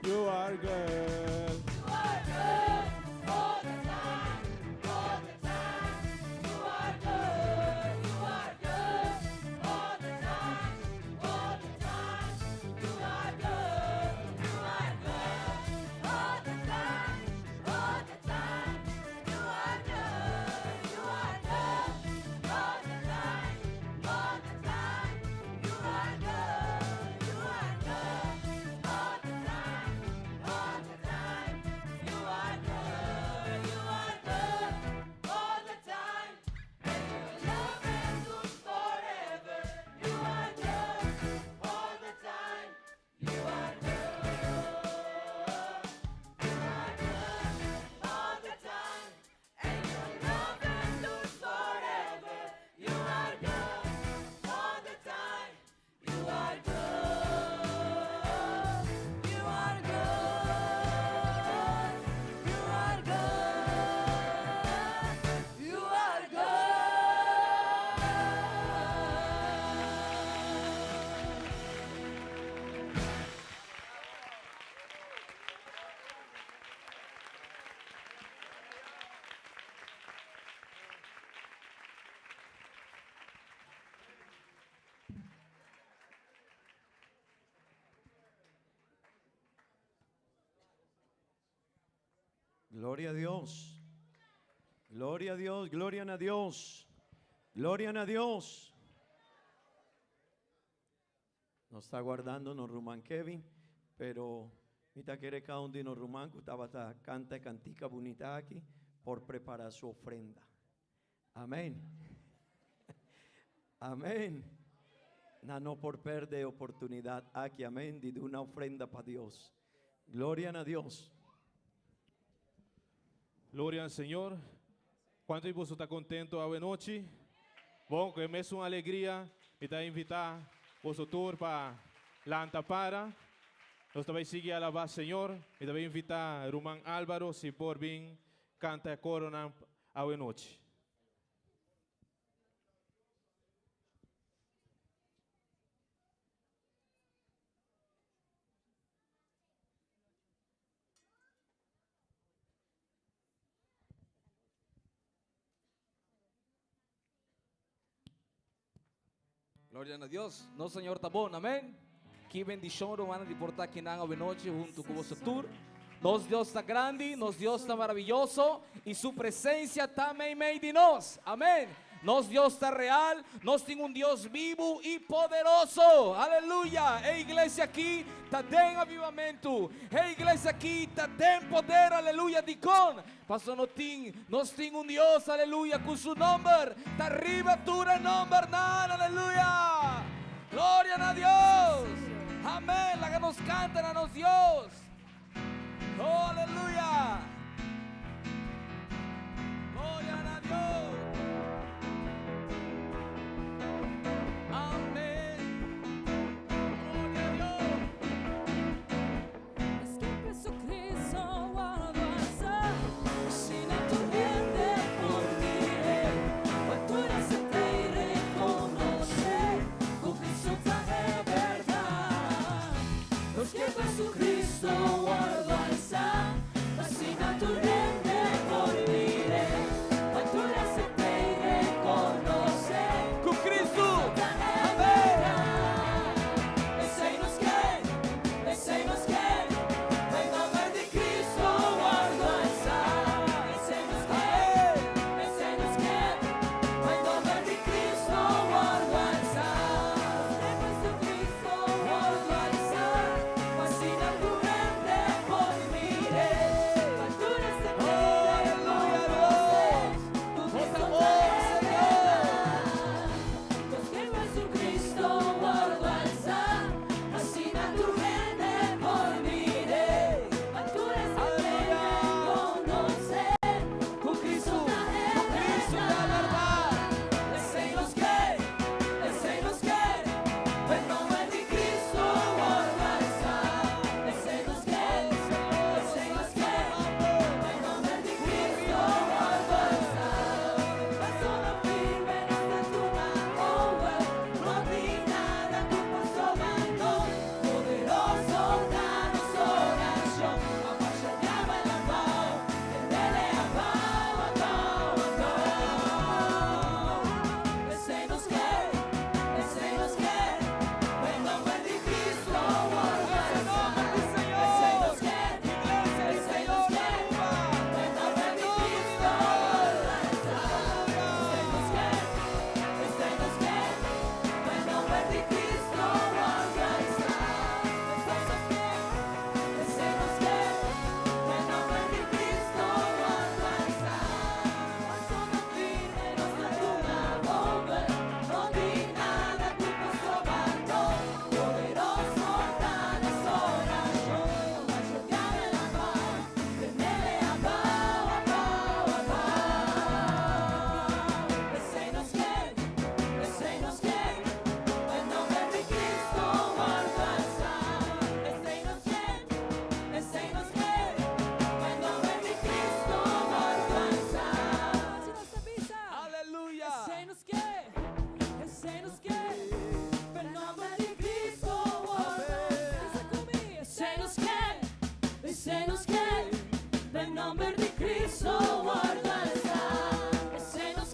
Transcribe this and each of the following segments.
You are good. You are good all the time, all the time. You are good. You are good all the time, all the time. You are good. You are good all the time, all the time. You are good. You are good all the time, all the time. You are good. You are good all the time, all the time. You are good. You are good all the time. And your love endures forever. You are good all the time. You are good. You are good all the time. And your love endures forever. You are good all the time. You are good. You are good. You are good. You are Gloria a Dios. Gloria a Dios. Gloria a Dios. Gloria a Dios. Nos está guardando no Rumán Kevin, pero mita quiere cada uno de nos Rumán que estaba canta y cantica bonita aquí por preparar su ofrenda. Amén. Amén. No por perder oportunidad aquí, amén, de una ofrenda para Dios. Gloria a Dios. Glória ao Senhor. Quanto de você está contento hoje noite? Bom, que é mesmo uma alegria e tá invitar você tour para Lanta para. Nós também seguir a alabar Senhor e também invitar Román Álvaro se por vir canta a corona hoje noite. Glória a Deus. Nosso Senhor está bom, amém? Que bendição, romana, de portar aqui na noite junto com você tour. Nosso Deus está grande, nosso Deus está maravilhoso e sua presença também meio de nós, amém? Nosso Deus está real, nós temos Deus vivo e poderoso, aleluia. A igreja aqui está em avivamento, a igreja aqui está em poder, aleluia, de com. Pastor, nós temos Deus, aleluia, com seu nome, está arriba tudo nome, aleluia. Glória a Deus, amém. La que nos cantan a nos Deus, oh, aleluia. Glória a Deus. Jesucristo guarda esa, fascina se nos quiere, nel nome di Cristo guarda sta. E se nos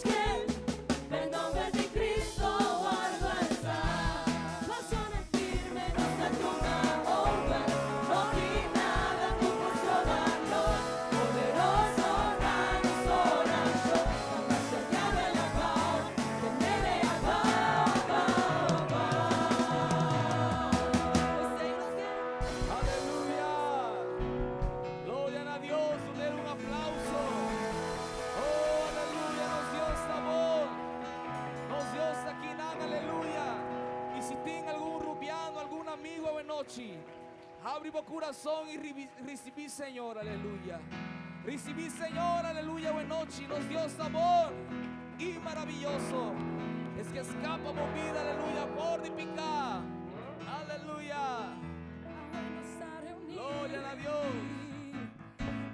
quiere, nel nome di Cristo guarda sta. Passione firme, nostra trona over, no di nada tu puoi trovarlo. Poderoso rano sonaggio, la cerchiamo e la pau, che me le Aleluya. Gloria a Dios. Den un aplauso. Oh, aleluya. Nos dio esta voz. Nos dio esta quinana. Aleluya. E se tem algum rubiano, algum amigo hoje noite, abre o coração e recibe, Senhor. Aleluya. Recibe, Senhor. Aleluya. Hoje noite nos dio esta voz y maravilloso. Es que escapa movida. Aleluya. Por de picar. Aleluya. Gloria a Dios.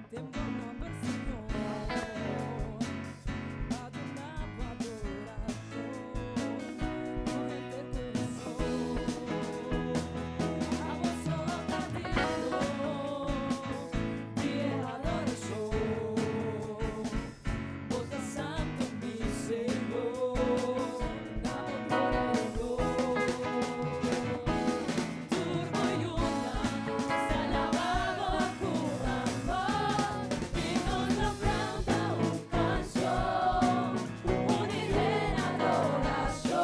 Tem bom nome, Senhor. Adonai, adoração, corrente coração. A voz soldadino, e adoração. Volta santo, mi Senhor, na glória e honor. Turbo y una, se alabado curando, y nos lo canta un canción, uniré en adoración,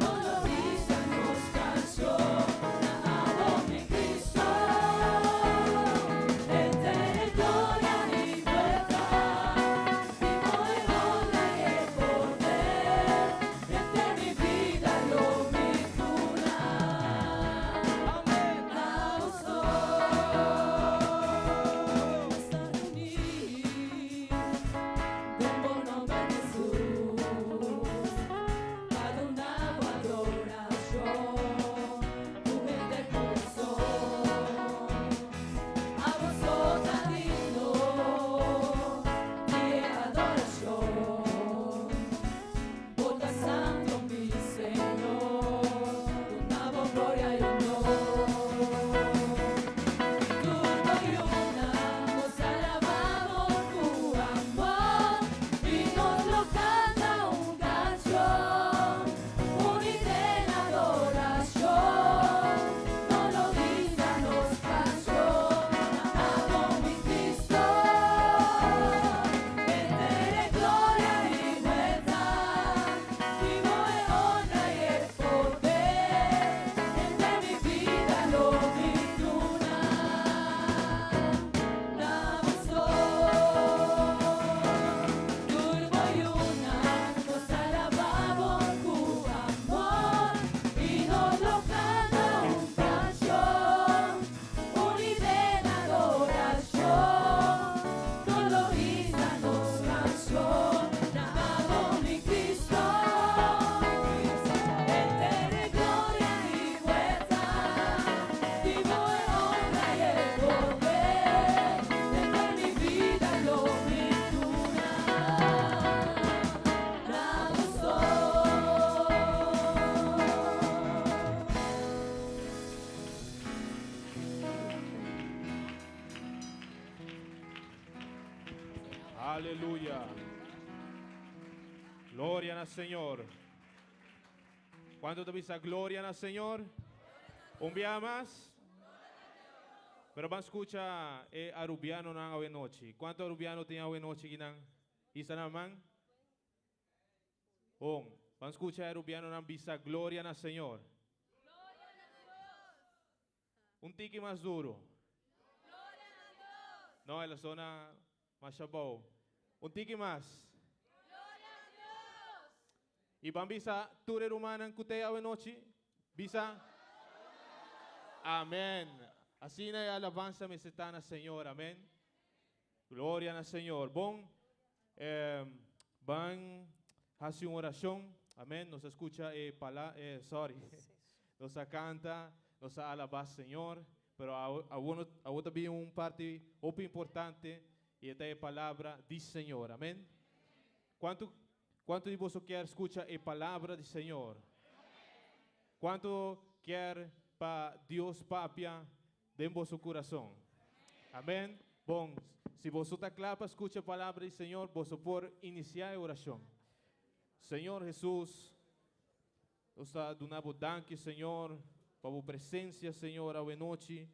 nos lo dice nos canción, amo mi Cristo, eterna gloria y libertad, vivo en honra y el poder, entre mi vida lo mi cuna. Amén. Del buen nombre de Jesús, Adonai, adoración, mujer del corazón, a vos soldadino, y adoración, volta santo mi Señor, donavo gloria y honor. Turno y una, nos alabamos tu amor y nos lo canta un canción, uniré en adoración, no lo dice nos canción, amo mi Cristo, eterna gloria y libertad, vivo en honra y el poder, entre mi vida lo virtuna, la turbo y una, nos alabamos tu amor y nos lo canta un canción, uniré en adoración, no lo hizo nos canción, amo mi Cristo, eterna gloria y libertad, vivo en honra y el poder, dentro de mi vida lo virtuna, la Aleluya. Gloria al Señor. ¿Cuánto te dice gloria al Señor? Un día más. Pero van a escuchar arubiano na hoy noche. ¿Cuánto arubiano tiene hoy noche ginang? Isa naman? Van a escuchar arubiano na bisa gloria al Señor. Un tiki más duro. No, en la zona más shabow. Un tiki más. Y van bisa ture rumanan kutea hoy noche. Bisa. Amén. Así na alabanza me setana Señor. Amén. Gloria al Señor. Bon. Van a hacer una oración. Amén. Nos escucha nos canta, nos alaba Señor. Pero a también un parte muy importante y esta es palabra del Señor. Amén. ¿Cuánto de vosotros quiere escuchar la palabra del Señor? ¿Cuánto quiere para Dios papia de vosso corazón. Amén. Bom, se você está claro para escuchar a palavra do Senhor, você pode iniciar a oração. Senhor Jesus, nós está dando danke, Senhor, para a presença, Senhor, a noite.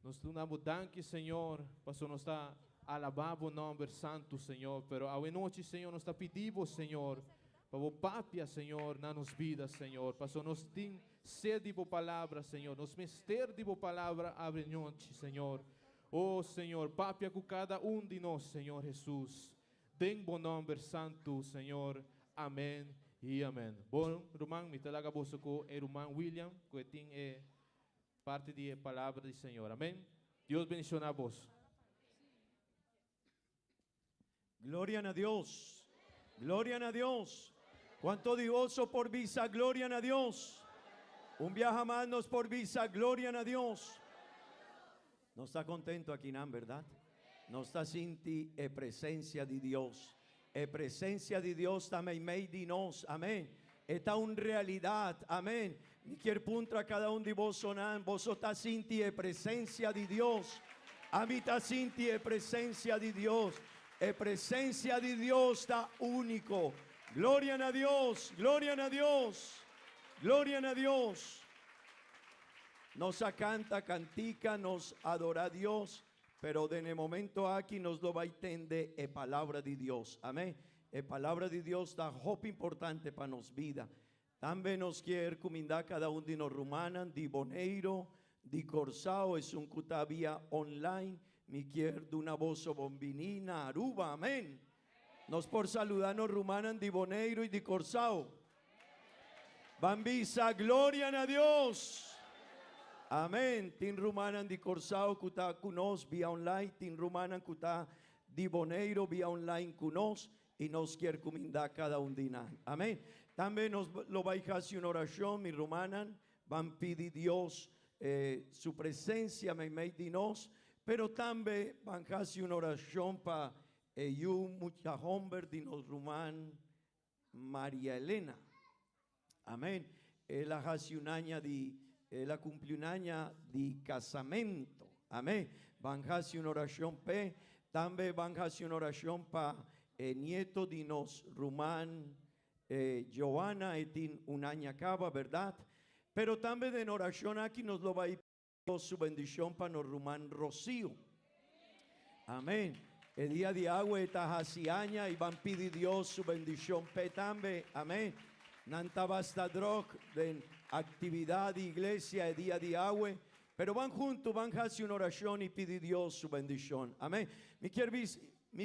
Nós damos danke, Senhor, para nós está alabando o nome santo, Senhor. Pero a noite, Senhor, nós está pedindo, Senhor, para o papia, Senhor, na nos vidas, Senhor. Para nós ter sede de palavra, Senhor. Nos mister de palavra a noite, Senhor. Oh, Senhor, papia com cada de nós, Senhor Jesus. Den bom nome santo, Senhor. Amém e amém. Bom, irmão, me talaga você com o irmão William, que tem parte da palavra do Senhor. Amém. Deus bendiga a vós. Gloria a Dios. Gloria a Dios. ¿Cuánto divoso por visa? Gloria a Dios. Un viaje más nos por visa. Gloria a Dios. No está contento aquí, ¿no? ¿Verdad? No está sin ti presencia de Dios. Presencia de Dios también made de nos. Amén. Esta una realidad. Amén. Ni quier punto a cada uno de vos sonan. Vos está sin ti presencia de Dios. A mí está sin ti presencia de Dios. Presencia de Dios está único. Gloria a Dios. Gloria a Dios. Gloria a Dios. Nos canta, cantica, nos adora a Dios, pero en el momento aquí nos lo va a entender la palabra de Dios. Amén. La palabra de Dios está muy importante para nos vida. También nos quiere recomendar cada uno de nos rumanan, de Boneiro, de Corsao, es un cutabía online. Mi quiere de una voz bombinina, Aruba, amén. Nos por saludarnos rumanan de Boneiro y de Corsao. Bambisa, gloria a Dios. Amén. Tin rumanan di Corsao kuta kunos via online, tin rumanan kuta di Boneiro via online kunos y nos quiere comendar cada un día. Amén. También nos lo va a hacer una oración, mi rumanan, van pedir Dios su presencia me de nos, pero también van a hacer una oración para mucha hombre de nos ruman María Elena. Amén. Ella hace un año de la cumplió un año de casamento. Amén. Van a hacer una oración pe. También van a hacer una oración para el nieto de nos rumán Joana, tiene un año acaba, ¿verdad? Pero también en oración aquí nos lo va a ir su bendición para nos rumán Rocío. Amén. El día de agua está haciaña y van a pedir Dios su bendición pe también. Amén. Nanta basta drog de actividad de iglesia el día de agua, pero van juntos, van a hacer una oración y pedir Dios su bendición. Amén. Mi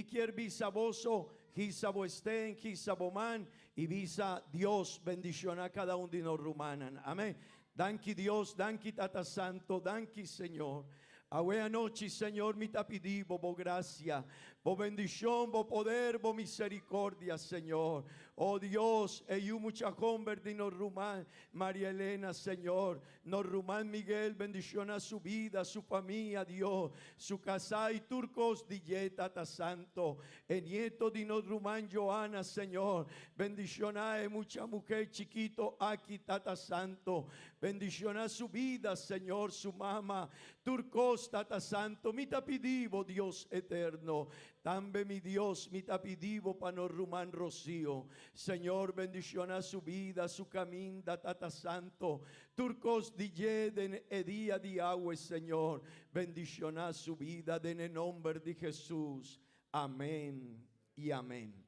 quier bisaboso, gisabo estén, gisabo man, y visa Dios bendición a cada uno de nos rumanan. Amén. Danki Dios, danki Tata Santo, danki Señor. A buena noche, Señor, mi te pedimos, bo gracia, bo bendición, bo poder, bo misericordia, Señor. Oh Dios, mucha hombre de nos rumán, María Elena, Señor, nos rumán Miguel, bendición a su vida, a su familia, Dios, su casa y turcos, DJ Tata Santo, el nieto de nos rumán Joana, Señor, bendición a mucha mujer chiquito aquí, Tata Santo, bendición a su vida, Señor, su mamá, turcos, Tata Santo, mi te pedimos, Dios eterno. También mi Dios, mi te pedimos para nos rumán Rocío. Señor, bendición a su vida, su camino, Tata Santo. Turcos de el día de agua, Señor. Bendición a su vida en el nombre de Jesús. Amén y amén.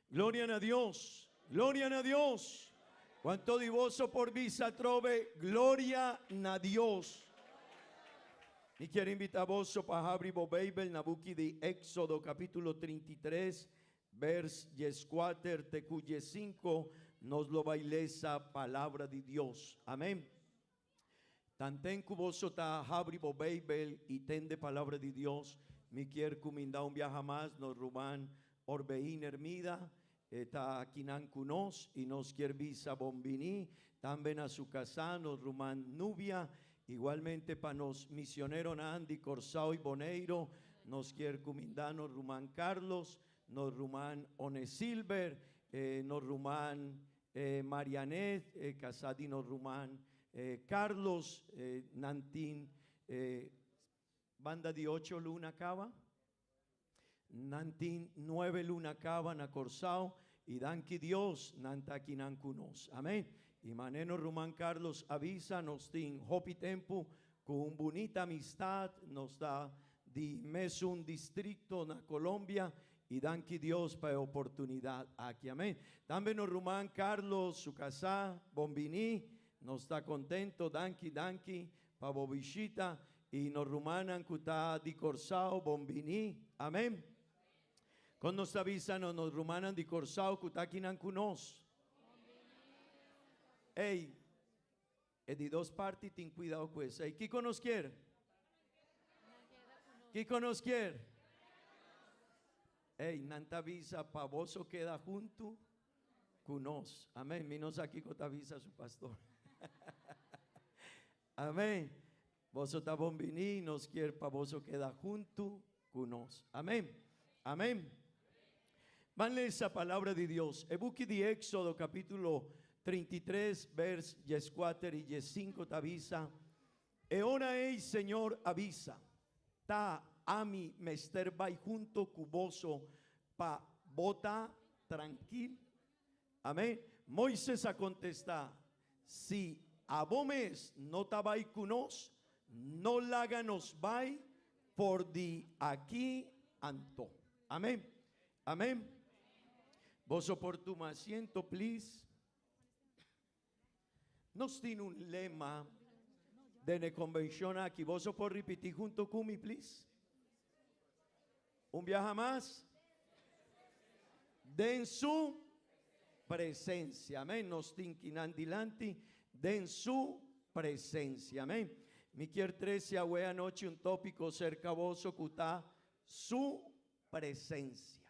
Gloria a Dios, gloria a Dios. Cuanto divoso por visa trove, gloria a Dios. Y quiero invitar a vos para abrir la Biblia en la book de Éxodo capítulo 33, vers 4, tecuye 5, nos lo baile esa palabra de Dios. Amén. Tanten que vos ta abrir la Biblia y tende palabra de Dios, me quiero comendar un viaje más, nos ruban orbeín hermida, está aquí nancunos y nos quiere visa bombini, también a su casa, nos ruman nubia. Igualmente para los misioneros Andy, Corsao y Boneiro, nos quiere comendar nos rumán Carlos, nos rumán One Silver, nos rumán Marianet, casadi nos rumán Carlos Nantín, banda de 8 Luna Cava, Nantín 9 Luna Cava na Corsao, y danki Dios nanta kinan kunos. Amén. Y maneno Román Carlos avisa nos tin hopi tempo con bonita amistad nos da di mes un distrito na Colombia y danki Dios para oportunidad aquí. Amén. También nos Román Carlos su casa Bombini nos está contento danki pa bobishita y nos rumanan kuta di Corsao Bombini. Amén. Con nos avisan nos rumanan di Corsao kutakinan kunos. Ey, de dos partes ten cuidado con eso. Ey, ¿qué nos quiere? ¿Qué nos quiere? Ey, nanta visa pavoso queda junto con nos. Amén. Minos aquí con avisa su pastor. Amén. Vos está bombini, nos quiere pavoso queda junto con nos. Amén. Amén. Van esa palabra de Dios. Ebuki de Éxodo capítulo 33, vers 4 y 5 te avisa. Eona ei Señor avisa. Ta ami mester vai junto cuboso pa bota tranquil. Amén. Moisés a contestar. Si abomes no tabay cunos, no láganos vai por di aquí anto. Amén. Amén. Vos por tu asiento, please. Nos tiene un lema de la convención aquí. Vos por repetir junto conmigo, please. Un viaje más. Den su presencia. Amén. Nos tinquinan dilanti. Den su presencia. Amén. Mi quier 13 a anoche un tópico cerca vos oculta su presencia.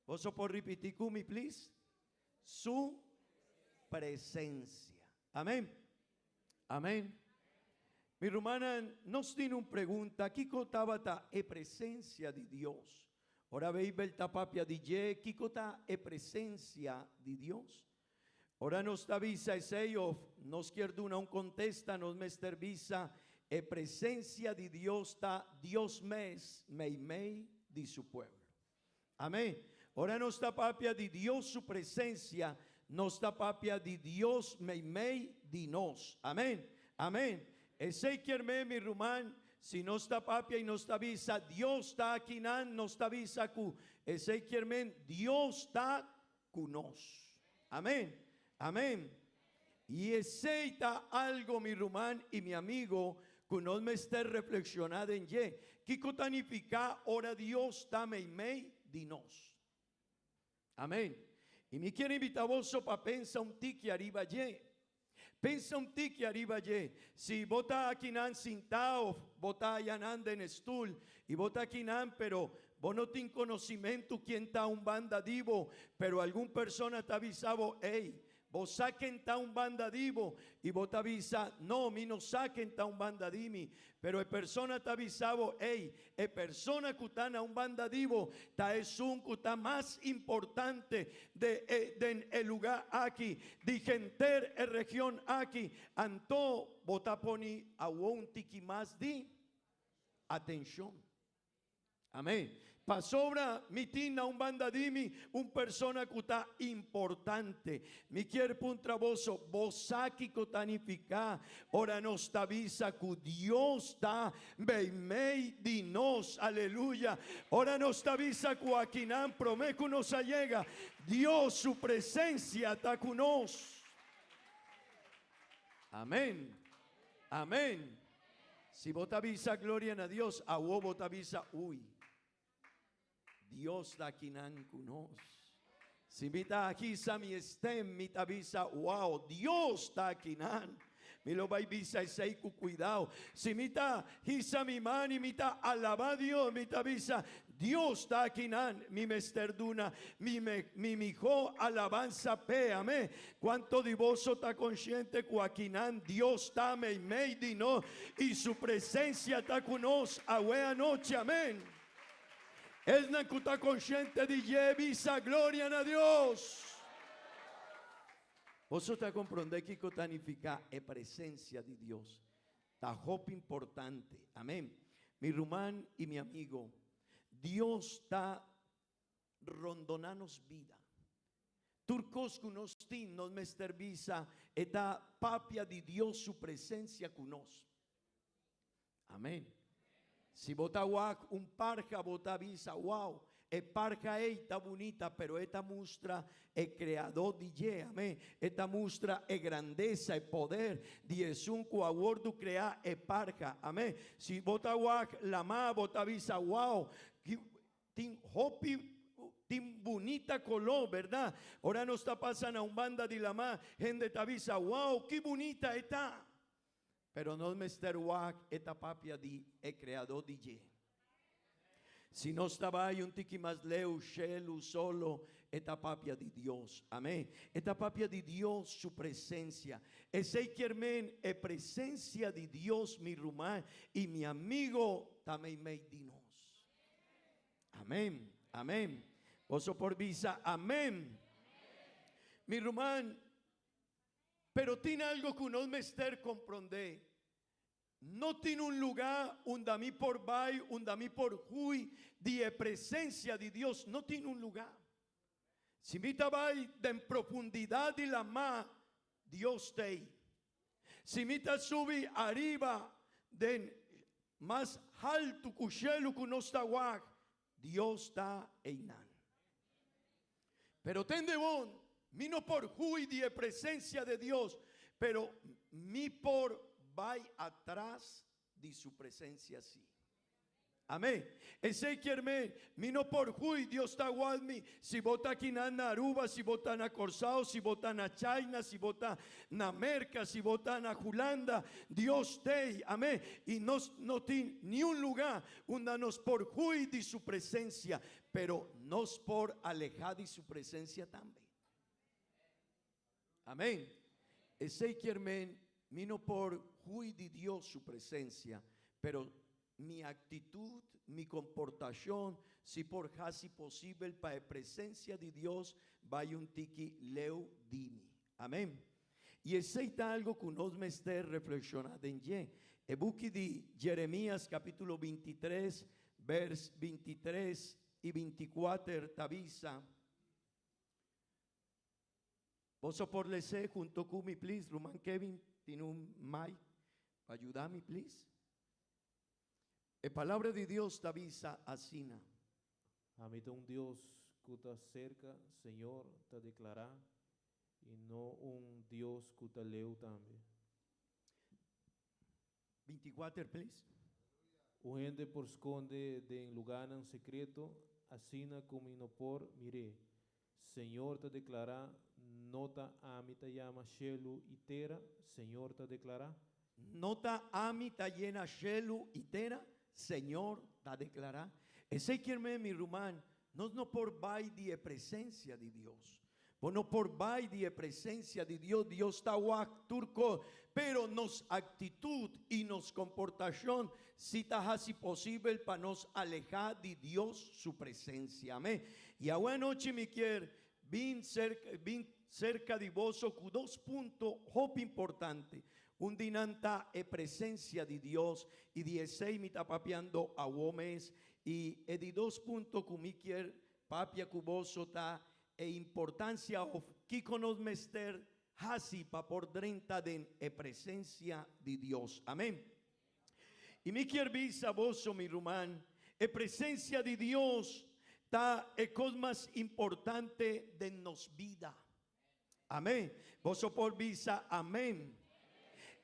Vos por repetir conmigo, please. Su presencia. Amén. Amén. Mi hermana nos tiene una pregunta. ¿Qué contaba ta e presencia de Dios? Ahora veis el tapapia de ye. ¿Qué cota e presencia de Dios? Ahora nos avisa ese nos quiere una un contesta nos mester visa e presencia de Dios ta Dios mes mei de su pueblo. Amén. Ahora nos tapapia de Dios su presencia. Nos da papia de Dios mei de nos. Amén. Amén. Ese quierme mi rumán. Si nos da papia y nos avisa Dios está aquí nos avisa cu. Ese quierme Dios está con nos. Amén. Amén. Y ese está algo mi rumán y mi amigo que nos me esté reflexionando en ye. ¿Qué cotanifica ora Dios está mei de nos? Amén. Y me quiere invitar vos para pensar un tique arriba ye. Pensa un tique arriba ye. Si vota aquí nan sintao, vota allanan en estul, y vota aquí nan, pero vos no tienes conocimiento quién está un banda divo, pero algún persona te avisado, hey, vos saquen ta un banda divo, y vos te avisa, no, mi no saquen ta un banda dimi, pero el persona te avisado, hey, el persona que está un banda divo, ta es un que está más importante de el lugar aquí, de gente en región aquí, anto vota poni a un tiki más di atención. Amén. Pasobra mitina un bandadimi, un persona que está importante. Mi quiere puntraboso, vos aquí cotanifica. Ora nos avisa que Dios está mei di nos. Aleluya. Ora nos avisa que aquí nan promeco nos llega. Dios su presencia está con nos. Amén. Amén. Si vos te avisa gloria a Dios, a vos te avisa uy. Dios da kinan kunos. Si mita aquí sami estem, mita visa, wow, Dios da kinan. Mi lo vai visa ese cuidado. Si mita hisa mi mani, mita alaba Dios, mita visa, Dios da kinan, mi mesterduna, mi mijo alabanza pe, amén. Cuánto divoso está consciente cuaquinan, Dios está mei di no, y su presencia está con nos, a noche, amén. Él no está consciente de visa gloria a Dios. Posso te comprender que significa è presencia di Dios. Está hope importante. Amén. Mi rumán y mi amigo, Dios está rondonanos vida. Turcos cunostin nos mestervisa eta papia di Dios su presencia cunos. Amén. Si vota wak un parja vota visa, wow, e parja está bonita, pero esta mustra el creador DJ, amén. Esta mustra es grandeza, es poder, es un coaguardo crea e parja, amén. Si vota wak la ma vota visa, wow, tin hopi tin bonita color, ¿verdad? Ahora no está pasando a un banda de la ma, gente te avisa, wow, qué bonita está. Pero no Mr. Wack, esta papia di el creador DJ. Si no estaba ahí un tiki más leu, shelu, solo, esta papia di Dios. Amén. Esta papia di Dios, su presencia. Ese quiermen, es presencia di Dios, mi rumán y mi amigo, también me dinos. Amén. Amén. Oso por visa, amén. Mi rumán. Pero tiene algo que uno mester comprende. No tiene un lugar donde mí por vai, donde mí por hui, de presencia de Dios. No tiene un lugar. Si mi vai de en profundidad de la ma, Dios te ahí. Si mi subi arriba de más alto cuchelo que no está guac, Dios está einan. Pero ten de bon. Mi no por hui de presencia de Dios, pero mi por va atrás de su presencia sí. Amén. Ese quierme, mi no por hui, Dios está guadmi. Si vota aquí na Aruba, si vota na Corsao, si vota na China, si vota na Merca, si vota na Julanda, Dios te, amén. Y no tiene ni un lugar donde nos por hui de su presencia, pero nos por alejar de su presencia también. Amén. Ese quiermen vino por hui de Dios su presencia, pero mi actitud, mi comportación, si por casi posible para la presencia de Dios, vaya un tiki leu dimi. Amén. Y ese está algo que nos me esté reflexionando en ye. El buque de Jeremías capítulo 23, vers 23 y 24 tabisa. Vos por leer junto con mi, please. Roman Kevin, tiene un mic para ayudarme, please. La palabra de Dios te avisa así. Habita un Dios que está cerca, Señor, te declara, y no un Dios que te leu también. 24, please. O gente por esconde de en lugar en secreto, así como no por mire. Señor te declara, nota amita llama shelu itera, Señor te declara. Nota amita llena shelu itera, Señor te declara. Ese quierme mi rumán, no por vai de presencia de Dios. Bueno, por vai de presencia de Dios, Dios está guac turco, pero nos actitud y nos comportación, si está así posible para nos alejar de Dios su presencia. Amén. Y a buena noche me quiere, bien cerca de vos, con 2 puntos, hope importante. Un dinanta e presencia de Dios y 16 me está papiando a hombres y de 2 puntos que me quiere papia cuboso ta e importancia of que conos mester hasi pa por 30 de e presencia de Dios. Amén. Y me quiere visa vos mi rumán e presencia de Dios ta e cosa más importante de nos vida. Amén. Vos por visa amén.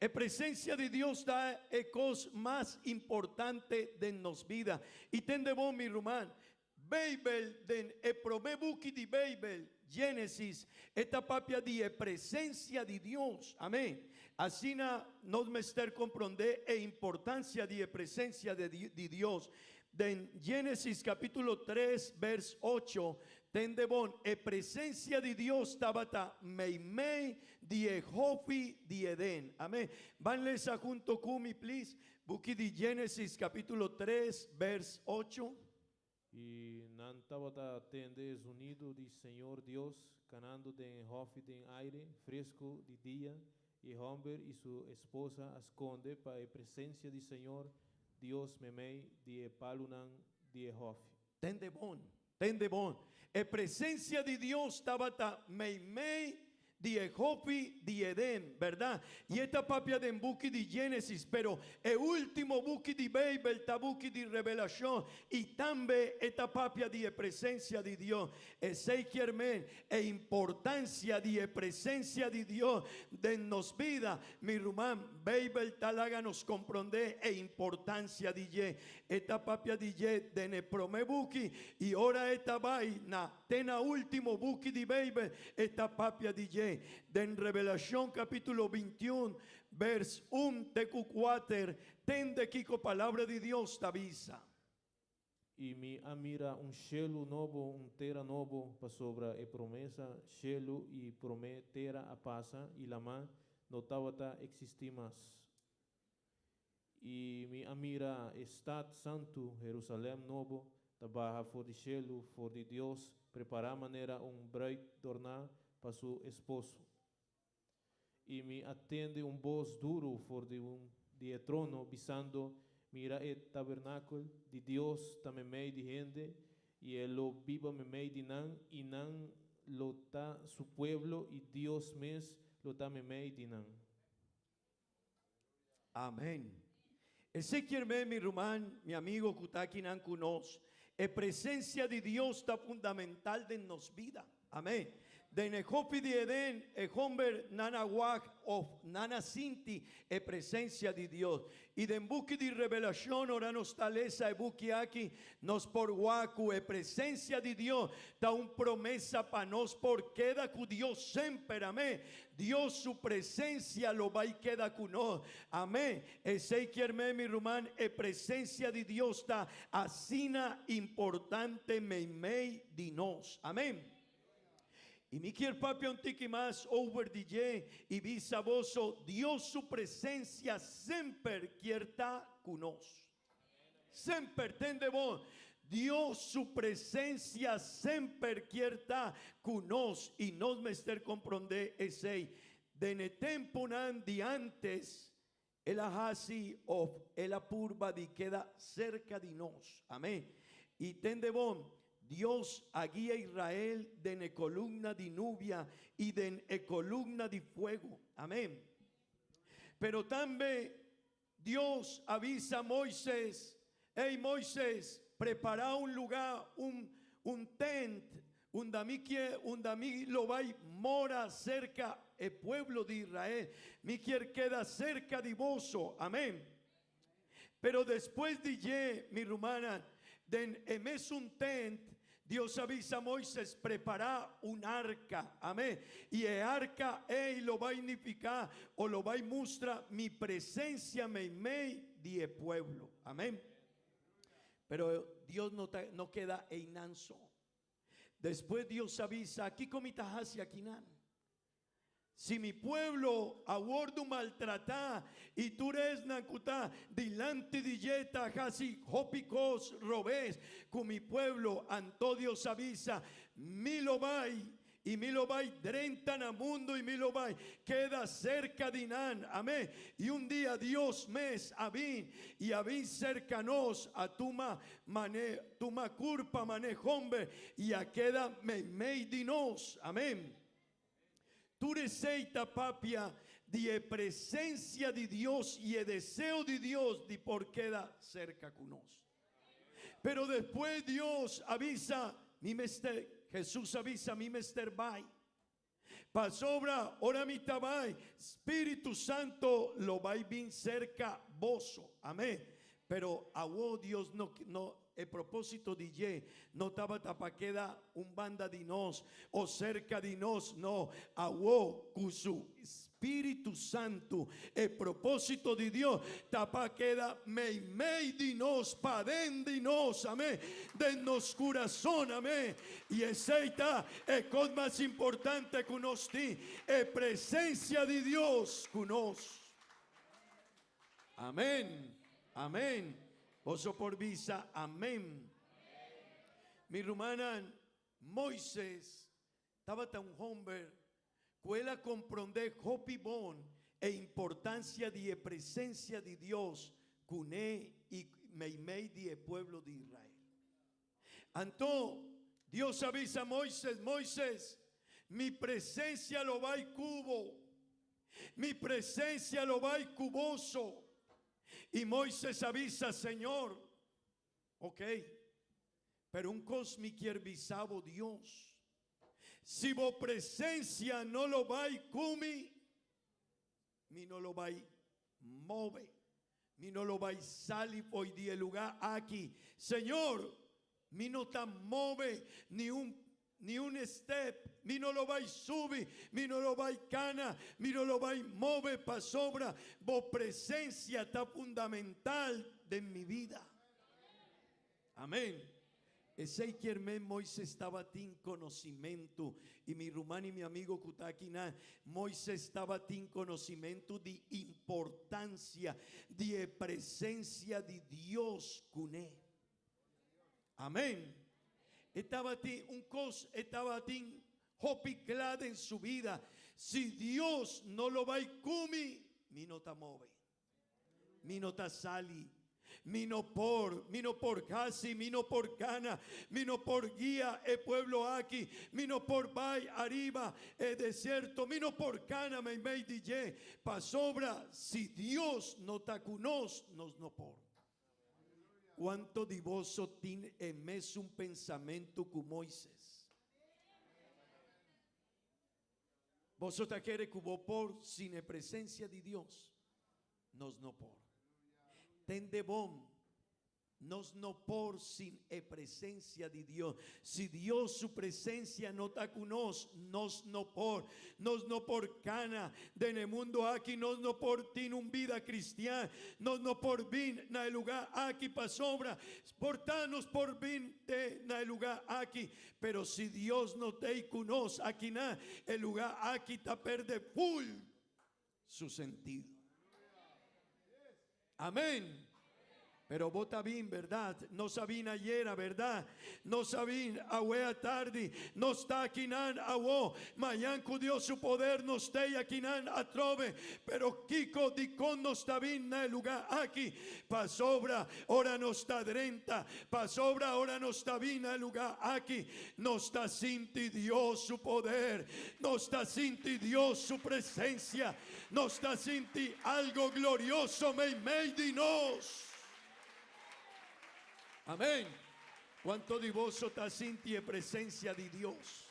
La presencia de Dios da la cosa más importante de nos vida. Y tende vos mi rumán. Bible, den el provebuki de Bible, Génesis, esta papia de presencia de Dios. Amén. Así nos mester comprender la importancia de presencia de Dios. En Génesis capítulo 3, vers 8, tende bon, presencia de Dios tabata meimei die hofi de Edén. Amén. Vanles junto con mi, please. Buki de Génesis capítulo 3, vers 8. E nan tabata tende unido de Senhor Deus, canando de hofe de aire fresco de dia, e Humber e sua esposa esconde para a presença de Senhor Deus memei de palunan de hofe. Tende bon. En presencia de Dios tabata meimei die Hopi di Edén, ¿verdad? Y esta papia de buki di Génesis, pero el último buki di Bible, ta buki di revelación, y también esta papia di presencia de Dios, sei men e importancia di presencia de Dios de nos vida, mi rumán, Bible talaga nos comprende e importancia di esta papia di de ne prome buki, y ahora esta vaina, tena último buki di Bible, esta papia di en Revelación capítulo 21 vers 1 TQ4 tende Kiko palabra de Dios t'avisa. E me amira selo novo, terra novo para sobre a promessa, selo e prometera a passa e lama não tavata existir mais. E me amira estado santo, Jerusalém novo, trabalha for de selo, for de Deus, preparar maneira bride tornar para seu esposo. E me atende voz duro for de trono, bisando, mira el tabernáculo de Deus também meio de gente, e ele lo viva meio de nan, e nan lo ta su pueblo, e Deus mes lo ta meio de nan. Amén. Ezequiel mi rumán, mi amigo Kutaki nan kunos, presencia de Dios está fundamental de nos vida. Amén. De Nehopi de Edén, Homber, Nana Wag, of Nana Sinti, presencia de Dios. Y de buki de revelación, ora nos talesa, buki aquí, nos por Waku, presencia de Dios, da un promesa para nos por queda cu Dios siempre, amén. Dios su presencia lo va y queda con nos, amén. Ezequiel mi rumán, presencia de Dios está asina importante mei de nos, amén. Y mi quier papi un tiki más over DJ y visaboso, Dios su presencia siempre quieta con nos. Siempre tende bon. Dios su presencia siempre quieta con nos y nos mester comprende ese de ne tempo nan de antes el ahasi of el apurba de queda cerca de nos. Amén. Y tende bon. Dios guía a Israel de ne columna de nubia y de columna de fuego. Amén. Pero también Dios avisa a Moisés, hey Moisés, prepara un lugar, un tent, un dami lo va y mora cerca el pueblo de Israel. Mi quier queda cerca de vos. Amén. Pero después de mi rumana, de emes un tent, Dios avisa a Moisés, prepara un arca, amén. Y el arca, lo va a significar o lo va a mostrar mi presencia mei de pueblo, amén. Pero Dios no queda einanzo. Después Dios avisa, aquí comitas hacia Quinan. Si mi pueblo abordo maltratar y tú eres nacuta delante de yeta casi hopicos robes con mi pueblo anto Dios avisa mi lo vai y mi lo vai drentan a mundo y mi lo vai queda cerca de Nan, amén. Y un día Dios mes avin y avin cercanos a tuma curpa mane hombre y a queda me dinos, amén. Tú receita papia de presencia de Dios y el deseo de Dios de por queda cerca con nos. Pero después Dios avisa, Jesús avisa mi mester vai. Pasobra, ora mi tabai, Espíritu Santo lo va y bien cerca voso. Amén. Pero a vos Dios no el propósito de no estaba tapaqueda un banda de nos o cerca de nos, no, a vos con su Espíritu Santo, el propósito de Dios, tapaqueda mei de nos, paden de nos, amén, de nos corazón, amén, y esa está el cosa más importante que nos tiene, presencia de Dios con nos, amén, amén. Oso por visa, amén. Mi hermana Moisés estaba tan hombre que ela compreender hopi bom e importância de presença de Deus cuné e meimei de pueblo de Israel. Então Deus avisa a Moisés: Moisés, mi presencia lo va y cubo, mi presencia lo va y cuboso. Y Moisés avisa: Señor, ok, pero un cosmi quiere visavo Dios. Si vos presencia no lo va y cumi, mi no lo va y move, mi no lo va y sali hoy día el lugar aquí. Señor, mi no te move ni un step, mi no lo va y sube, mi no lo va y cana, mi no lo va y move pa sobra. Vos presencia está fundamental de mi vida. Amén. Ese que Moisés estaba en conocimiento, y mi hermano y mi amigo que está aquí, Moisés estaba en conocimiento de importancia de presencia de Dios con él. Amén. Estaba en hopi claro en su vida. Si Dios no lo va a cumi, mi no te move, mi no te sali, mi no por casi, mi no por cana, mi no por guía el pueblo aquí, mi no por bay arriba el desierto, mi no por cana me DJ pa sobra. Si Dios no te conoce, nos no por. ¿Cuánto de vos tiene en mes un pensamiento como Moisés? Vosotros quiere que vos por sin la presencia de Dios, nos no por. Tende bom, nos no por sin presencia de Dios. Si Dios su presencia no está con nos no por cana de en el mundo aquí, nos no por tin un vida cristiana, nos no por vin na el lugar aquí pa sobra, portanos por vin de na el lugar aquí. Pero si Dios no te con nos aquí na el lugar aquí está perde full su sentido. Amén. Pero vos bien, ¿verdad? No sabín ayer, ¿verdad? No sabín a tarde. No está aquí nan a mañana con Dios su poder no esté aquí nan a trove. Pero Kiko di con no está bien en el lugar aquí. Pa sobra, ahora no está drenta. Pa sobra, ahora no está bien en el lugar aquí. No está sin ti Dios su poder. No está sin ti Dios su presencia. No está sin ti algo glorioso me made nos. Amén. ¿Cuánto de vos está sintiendo presencia de Dios?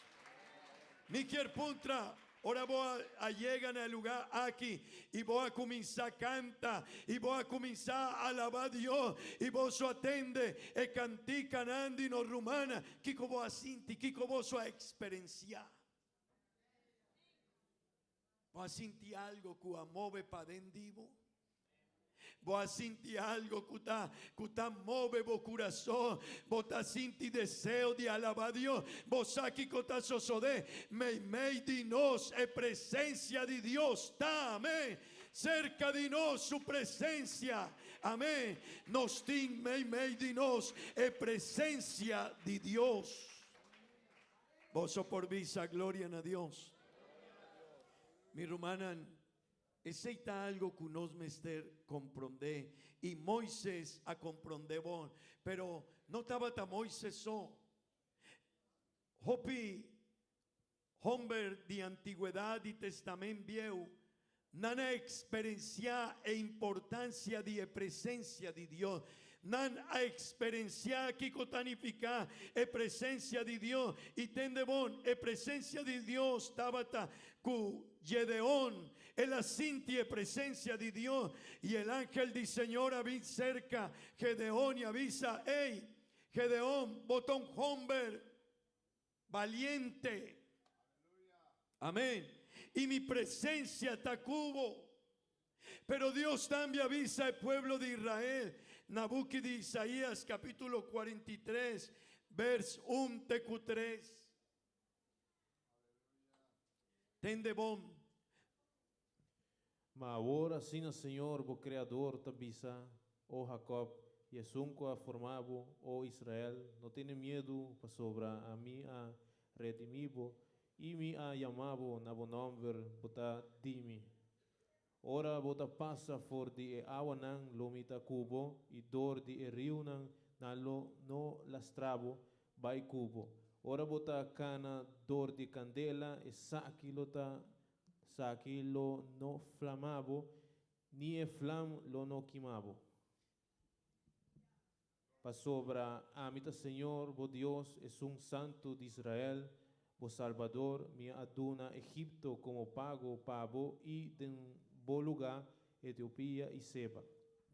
Miquel Puntra, ahora vos llegan al lugar aquí y vos a comenzar a cantar y vos a comenzar a alabar a Dios y vos atende e cantica nandi no rumana. Kiko vos a sentir, Kiko vos a experienciar. Vos a sentir algo que move para dentro. Vos a sentir algo que está move vos corazón. Vos a sentir deseo de alabar a Dios. Vos aquí que está sosode. Me de nos presencia de Dios. Está, amén. Cerca de nos su presencia. Amén. Nos tin me de nos presencia de Dios. Vos por visa gloria a Dios. Mi hermana, ese está algo que nos mester comprender y Moisés a comprender bon, pero no estaba tan Moisés so. Hopi hombre de antigüedad y testamento viejo, nana experiencia e importancia de presencia de Dios. Nan a experienciar que cotanificar presencia de Dios y tende bon presencia de Dios tabata cu Gedeón el asintie presencia de Dios y el ángel del Señor avisa cerca Gedeón y avisa: hey Gedeón, botón hombre valiente. Amén. Y mi presencia está cubo. Pero Dios también avisa al pueblo de Israel. Nabucco de Isaías capítulo 43 vers 1 TQ3. Tende bom. Mas agora sim, Senhor, o Criador, tabisa, o Jacob, e sunco a formavo, ó Israel, não tenha medo para sobra a mim a redimivo, e me a chamavo na bonomver bota dimi. Ora bota passa for di e awanan lomita cubo, e dor di e riunan nalo no lastrabo, bai cubo. Ora bota cana dor di candela, e saki lo no flamavo, ni e flam lo no quimavo. Pa sobra amita Señor, vos Dios es un santo de Israel, vos Salvador, mi aduna Egipto como pago pavo y den lugar Etiopía y Seba.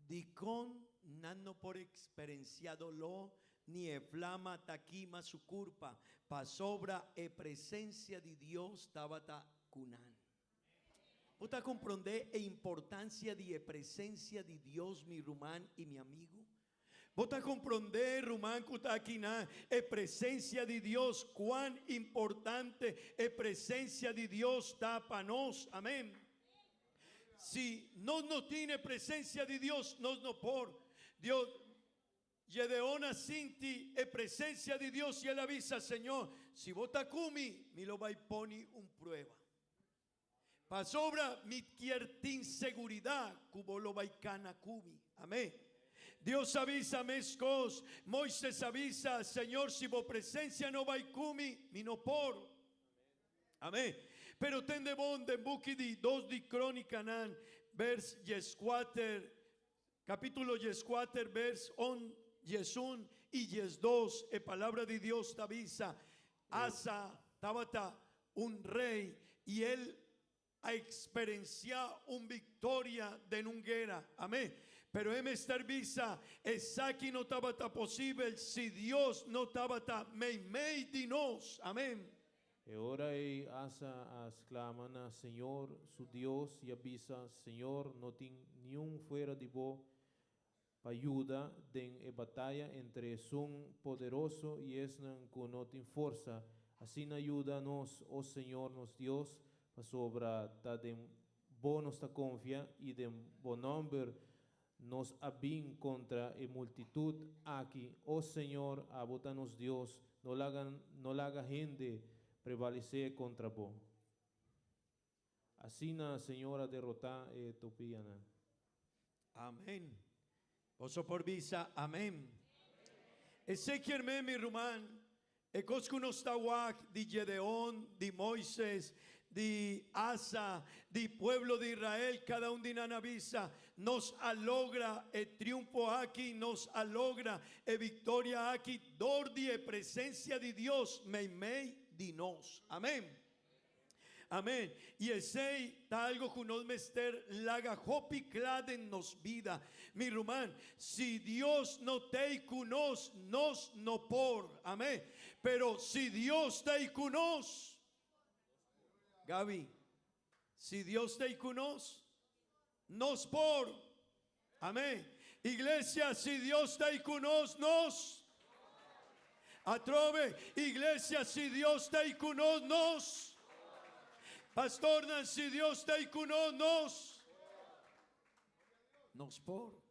Dicon nano por experienciado lo ni e flama taquima su culpa, pa sobra e presencia de Dios tabata cunan. ¿Puta comprender e importancia de presencia de Dios, mi rumán y mi amigo? ¿Puta comprender, rumán, cutaquina, e presencia de Dios, cuán importante e presencia de Dios tapanos? Amén. Si no tiene presencia de Dios, no por Dios. Gedeona sinti e presencia de Dios y él avisa, Señor, si vota cumi, mi lo va y poni un prueba. Pa sobra mi quiertin seguridad, cubo lo va y cana cumi. Amén. Dios avisa mescos, Moisés avisa, Señor, si vos presencia no va y cumi, mi no por. Amén. Pero ten de bon de buki di 2 di crónica nan, vers yesquater, capítulo yesquater, vers on yesun y yes 2, e palabra de Dios te avisa, Asa, tabata, un rey, y él a experienciar una victoria de nunguera. Amén. Pero em estar visa, esa aquí no tabata posible, si Dios no tabata mei di nos. Amén. E ora e asa exclaman a Señor su Dios y avisa, Señor, no tin ni un fuera de vos pa ayuda den e batalla entre son poderoso y esnan con no tin forza, así ayúdanos, oh Señor, nos Dios, pa sobra ta den bonos ta confia y den bonomber nos abin contra e multitud aquí, oh Señor, abotanos Dios, no la haga gente prevalecer contra vos. Así na Señora derrota Etopiana. Amén. Oso por visa, amén. Ezequiel me mi rumán, ecoscunos tawak di Gedeón, di Moisés, di Asa, di pueblo de Israel, cada un de Nanavisa, nos alogra el triunfo aquí, nos alogra el victoria aquí, dordi e presencia de Dios, mei di nos. Amén. Amén. Y ese ta algo que nos mester laga hopi claden nos vida. Mi rumán, si Dios no te cunos, nos no por. Amén. Pero si Dios te cunos, Gaby, si Dios te cunos, nos por. Amén. Iglesia, si Dios te cunos, nos. Atrove, iglesia, si Dios te cunos, nos. Pastor, si Dios te cunos, nos por.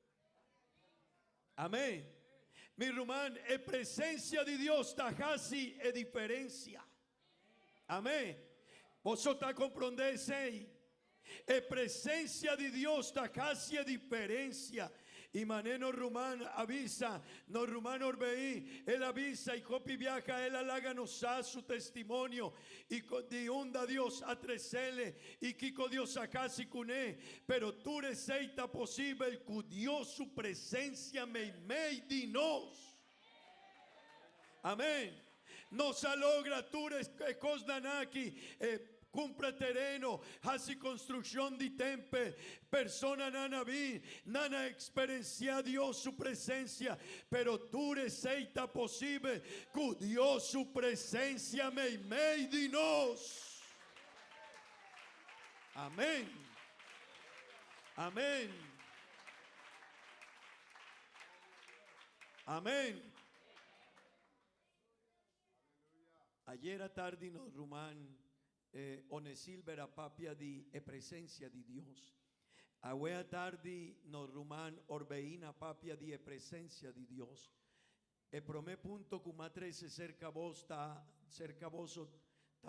Amén. Mi rumán, en presencia de Dios, tajasi e diferencia. Amén. Vosotros comprendéis, en presencia de Dios, tajasi e diferencia. Y maneno rumán avisa, no rumán orbeí, él avisa y copi viaja, él halaga nos a su testimonio y de onda Dios a tresele y kiko Dios a casi cuné, pero tú receita posible que Dios su presencia me di nos. Amén. Nos alogra tú cosdanaki, compra terreno, hace construcción de temple, persona nana vi, nana experiencia Dios su presencia, pero tú receita posible que Dios su presencia me di nos. Amén. Amén. Amén. Ayer a tarde nos rumán Onesilver a papia di e presencia di Dios. Awea tardi no ruman orbeina papia die presencia di Dios. E prome punto cumatrese cerca vos ta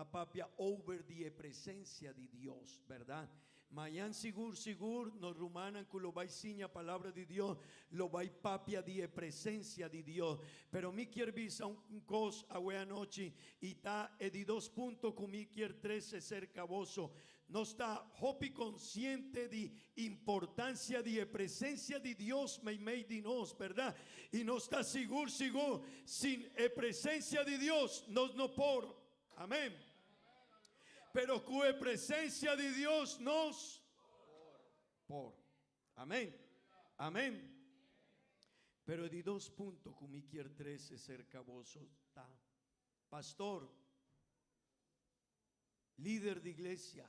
papia over die presencia di Dios, ¿verdad? Mañana sigur nos rumanan que lo vai signa palabra di Dios, lo vai papia die presencia di Dios. Pero mi quier visa un cos awea noche y ta e di 2 punto cu mi quier 13 cerca voso. No está hopi consciente di importancia di presencia di Dios mei di nos, ¿verdad? Y no está sigur sin presencia di Dios nos no por. Amén. Pero cue presencia de Dios nos por. Amén. Amén. Pero di 2 puntos con mi quier 13 cerca vos está. Pastor, líder de iglesia,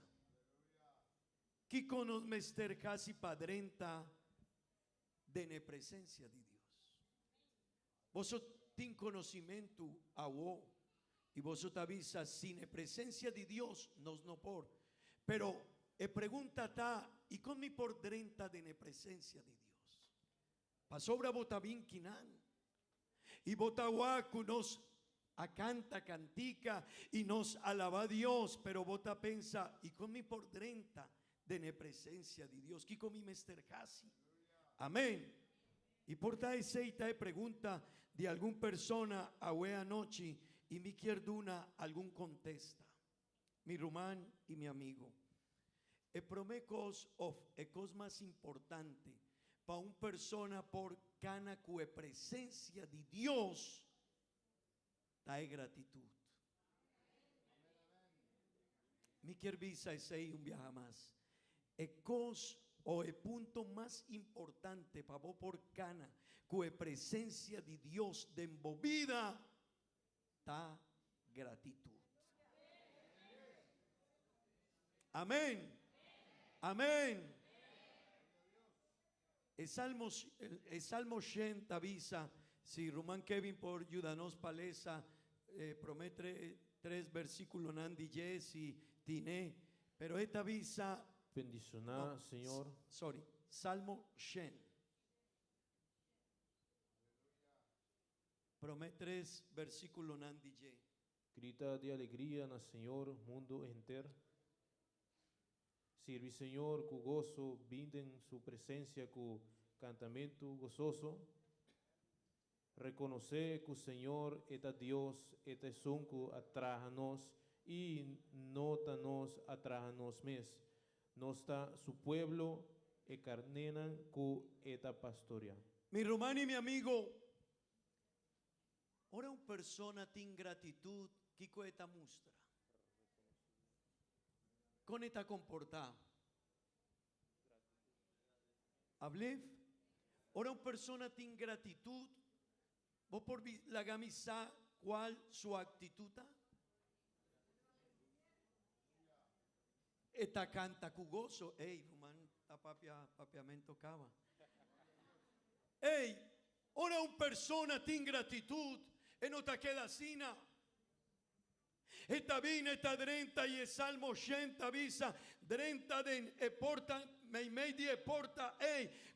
que conos mester casi padrenta de ne presencia de Dios. Vos tin conocimiento a vos. Y vos avisa sin presencia de Dios nos no por. Pero pregunta ta y con mi por drenta de ne presencia de Dios. Pasobra bota bien quinan. Y bota guacu nos acanta cantica y nos alaba a Dios. Pero bota pensa y con mi por drenta de ne presencia de Dios. Que con mi mester casi. Amén. Y por ta esa pregunta de algún persona a noche. Y mi quierduna algún contesta, mi rumán y mi amigo. E promecos of ecos más importante para un persona por cana cue presencia de Dios trae gratitud. Mi quiervisa ese un viaja más. Ecos o el punto más importante para vos por cana cue presencia de Dios de embobida. Da gratitud. Amén. Amén. El Salmo 80 avisa, si Román Kevin por ayudanos palesa, promete 3 versículos nandi y tiene, pero esta avisa, Bendicionar, Señor. Salmo 80. Promete 3 versículos nandi. Grita de alegría na Señor, mundo entero. Sirve, Señor, con gozo, vinden su presencia con cantamento gozoso. Reconoce que el Señor es Dios, es sunco atraja-nos y nota-nos atraja-nos mes. Nos está su pueblo e carnenan cu eta pastoria. Mi romano y mi amigo, ora una persona tin gratitud, Kiko eta mustra. Con esta comporta. Hablé. Ora una persona tin gratitud, vos por la gamisa, ¿cuál su actitud? Esta canta cugoso, ey, Román, ta papiamento cava. Ey, ora una persona tin gratitud. E no te queda sina. Esta vina, esta drenta y el Salmo 80 avisa, drenta den e porta, mei di e porta,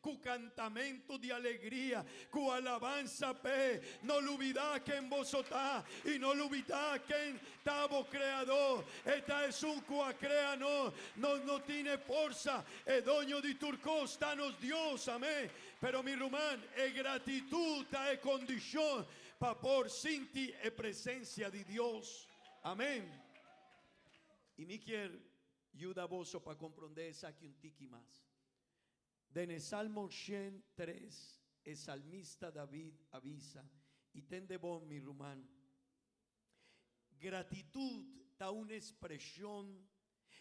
cu cantamento di alegría, cu alabanza pe, no lubida que en vosotá, y no lubida que en tavo creador, esta es un cua crea no tiene fuerza, e doño di turcos, danos Dios, amén. Pero mi rumán, e gratitud, ta e condición, pa por sinti e presencia de Dios. Amén. Y mi quier ayuda vos para comprender esa que un tiki más. De en el Salmo 103, el salmista David avisa, y ten de vos mi rumán. Gratitud está una expresión,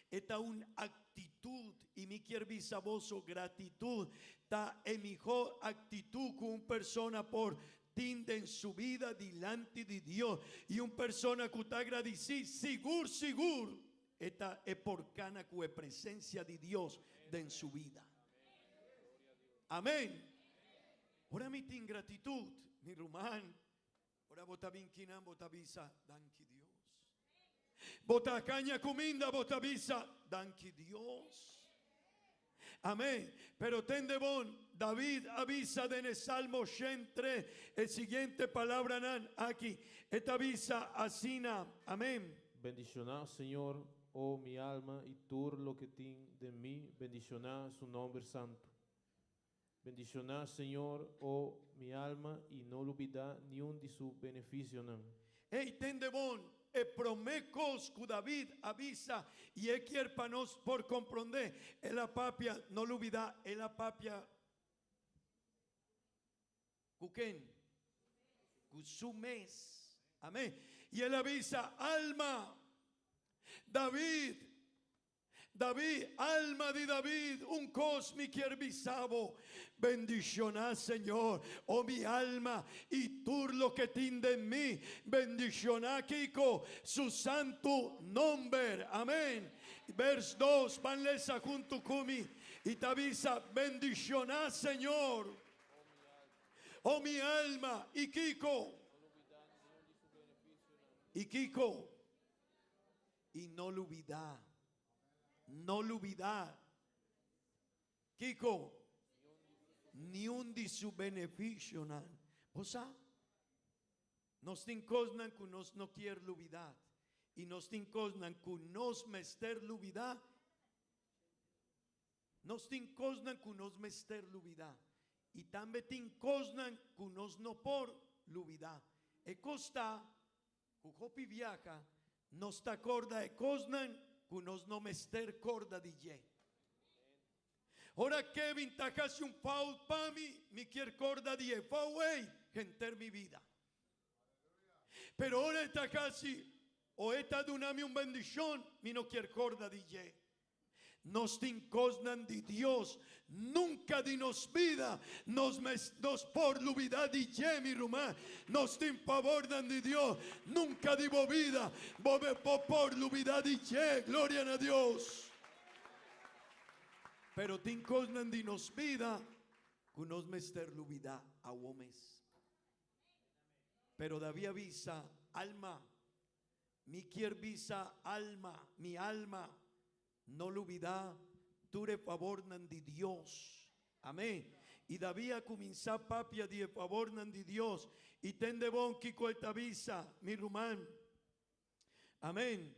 está una actitud, y mi quier visa vos gratitud, está en mejor actitud con una persona por en su vida delante de Dios y una persona que está agradecida sigur esta es por cana que presencia de Dios en su vida. Amén. Ora mi tin gratitud mi rumán ora bota vinquinan bota visa danki Dios bota caña cominda bota visa danki Dios Amén. Pero ten de bon, David avisa en el Salmo 103, el siguiente palabra nan aquí. Esta avisa asina. Amén. Bendicioná, Señor, oh mi alma, y tú lo que tiene de mí, bendicioná su nombre santo. Bendicioná, Señor, oh mi alma, y no olvidá ni un de sus beneficios. Hey, ten de bon, promecos que David avisa y quiere para nos por comprender. Es la papia, no lo olvida, es la papia. Cuquén, su mes. Amén. Y él avisa, alma, David, alma de David, un cósmico herbizabo, bendicioná, Señor, oh mi alma, y tú lo que tiende en mí, bendicioná, Kiko, su santo nombre, amén. Vers 2, vanlesa junto conmigo, y te avisa, bendicioná, Señor, oh mi alma, y Kiko, y no lo olvidá. No lo olvidar, Kiko, ni un de su beneficio. ¿Vos sabés? Nos tienen cosas que nos no quieren olvidar. Y nos tienen cosas que nos mester olvidar. Nos tienen cosas que nos mester olvidar. Y también tienen cosas que nos no por olvidar. E costa, que viaja, nos te acorda de cosas que nos no mester corda DJ. Ora Kevin ta casi un foul pa mi quiere corda DJ. Foul gente mi vida. Pero ahora está casi o esta dunami un bendición mi no quiere corda DJ. Nos tincosnan de Dios, nunca de nos vida, nos por lubida DJ mi rumá, nos tin favordan de Dios, nunca divo vida, bobe por lubida DJ, gloria a Dios. Pero tincosnan de nos vida, que nos mester lubida a homes. Pero David avisa, alma, mi quier visa alma, mi alma. No lo olvida, tú de favor de Dios. Amén. Y David comienza papia de favor de Dios. Y ten de bon Kiko el avisa, mi rumán. Amén.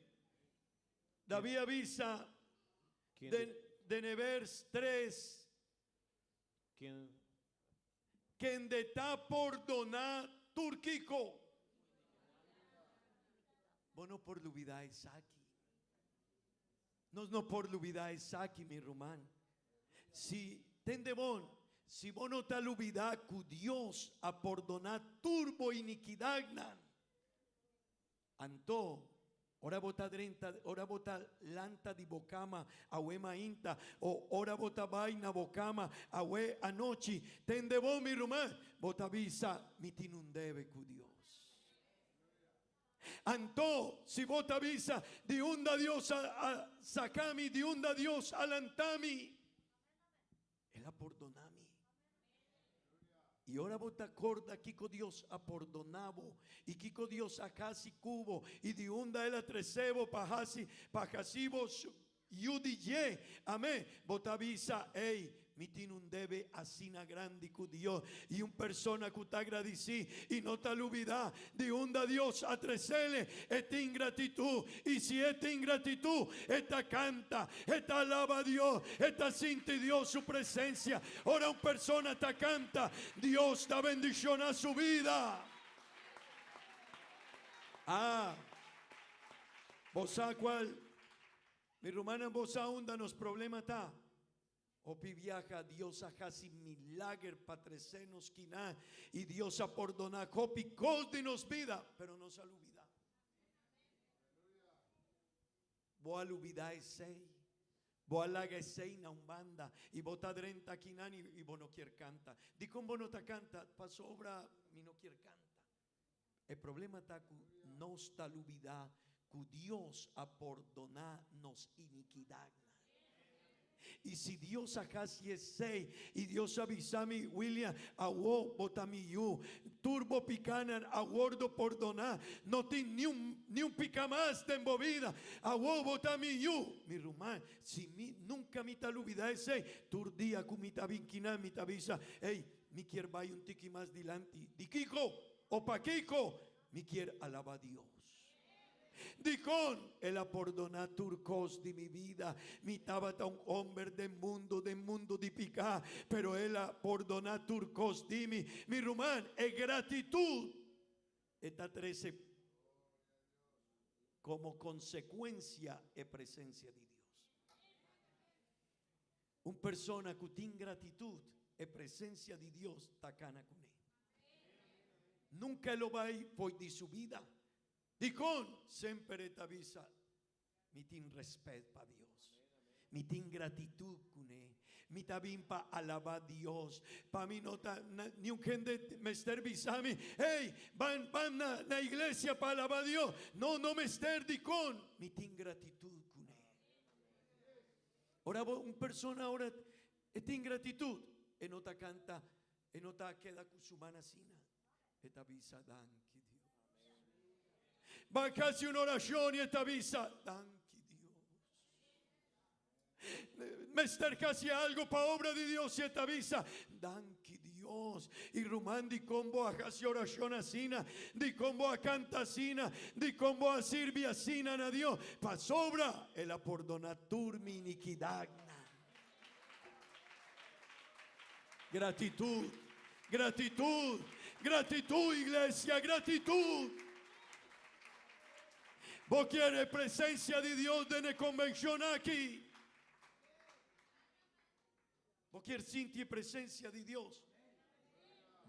David avisa de Nevers 3. Quien de ta por donar Turquico. Bueno, por lo olvidar Isaac. No por olvidar aquí mi román. Si ten de bon, si vos no te olvidás que Dios a perdonar turbo iniquidad, anto, ora bota drenta, ora bota lanta di bocama, awe inta, o ora bota vaina bocama, awe anoche, ten de bon mi román, bota visa, mi tinundebe cu Dios. Anto, si vos te avisa, de unda Dios a sacami, de unda Dios alantami, él a perdonami. Y ahora vos te acorda, Kiko Dios a perdonabo, y Kiko Dios a casi cubo, y de unda él a trecebo, pajasivos, yudille, amén. Vos te avisa, hey, mi tiene un debe así na grande con Dios y un persona que te agradeci y no te olvida de onda Dios a trecele esta ingratitud y si esta ingratitud esta canta, esta alaba a Dios, esta siente Dios su presencia, ahora una persona te canta, Dios te bendiciona su vida. Vos sabés cuál, mi romana vos onda nos problema está. Opi viaja, Dios a casi milagre patrecenos quina y Dios a perdonar copi cos de nos vida, pero no se olvida. Vos al olvidar ese, vos al haga ese na un banda y vos ta drenta quina y vos no quiere canta. Di con vos no ta canta, pasó obra mi no quiere canta. El problema está que no está olvidar que Dios a perdonar nos iniquidad. Y si Dios acasi es sei, y Dios avisami William, awo botamiyu, turbo picanan, aguardo por donar, no tin ni un pica más de embovida, awo botamiyu, mi rumán, si nunca mi talubida es sei, turdia kumita vinkina mi tabisa, hey, mi quier vaya un tiki más dilanti, di Kiko, o pa Kiko, mi quier alaba a Dios. Dicon, el apordona turcos de mi vida, mi tabata un hombre del mundo di picá, pero el apordona turcos de mi rumán, es gratitud. Esta 13 como consecuencia es presencia de Dios. Un persona que tiene gratitud es presencia de Dios tacana con él. Nunca lo va a ir por di su vida. Dicon, siempre te avisa, mi tin respeto para Dios, mi tin gratitud con él, mi tabín pa alabar a Dios, pa mi no ni un gente me ester visami, hey, van na iglesia para alabar a Dios, no me ester dicon, mi tin gratitud con él. Ahora un persona ahora tiene gratitud, en otra canta, en otra queda con su mano sina, esta avisa dan. Va casi una oración y esta avisa, danke Dios. Me estar casi algo para obra de Dios y esta avisa, danke Dios. Y rumán di combo a casi oración asina, di combo a canta asina, di combo a sirvi asina a Dios. Pa sobra el apordonatur mi iniquidad. Gratitud, gratitud, gratitud iglesia, gratitud. Vos quieres presencia de Dios de la convención aquí. Vos quieres sentir presencia de Dios.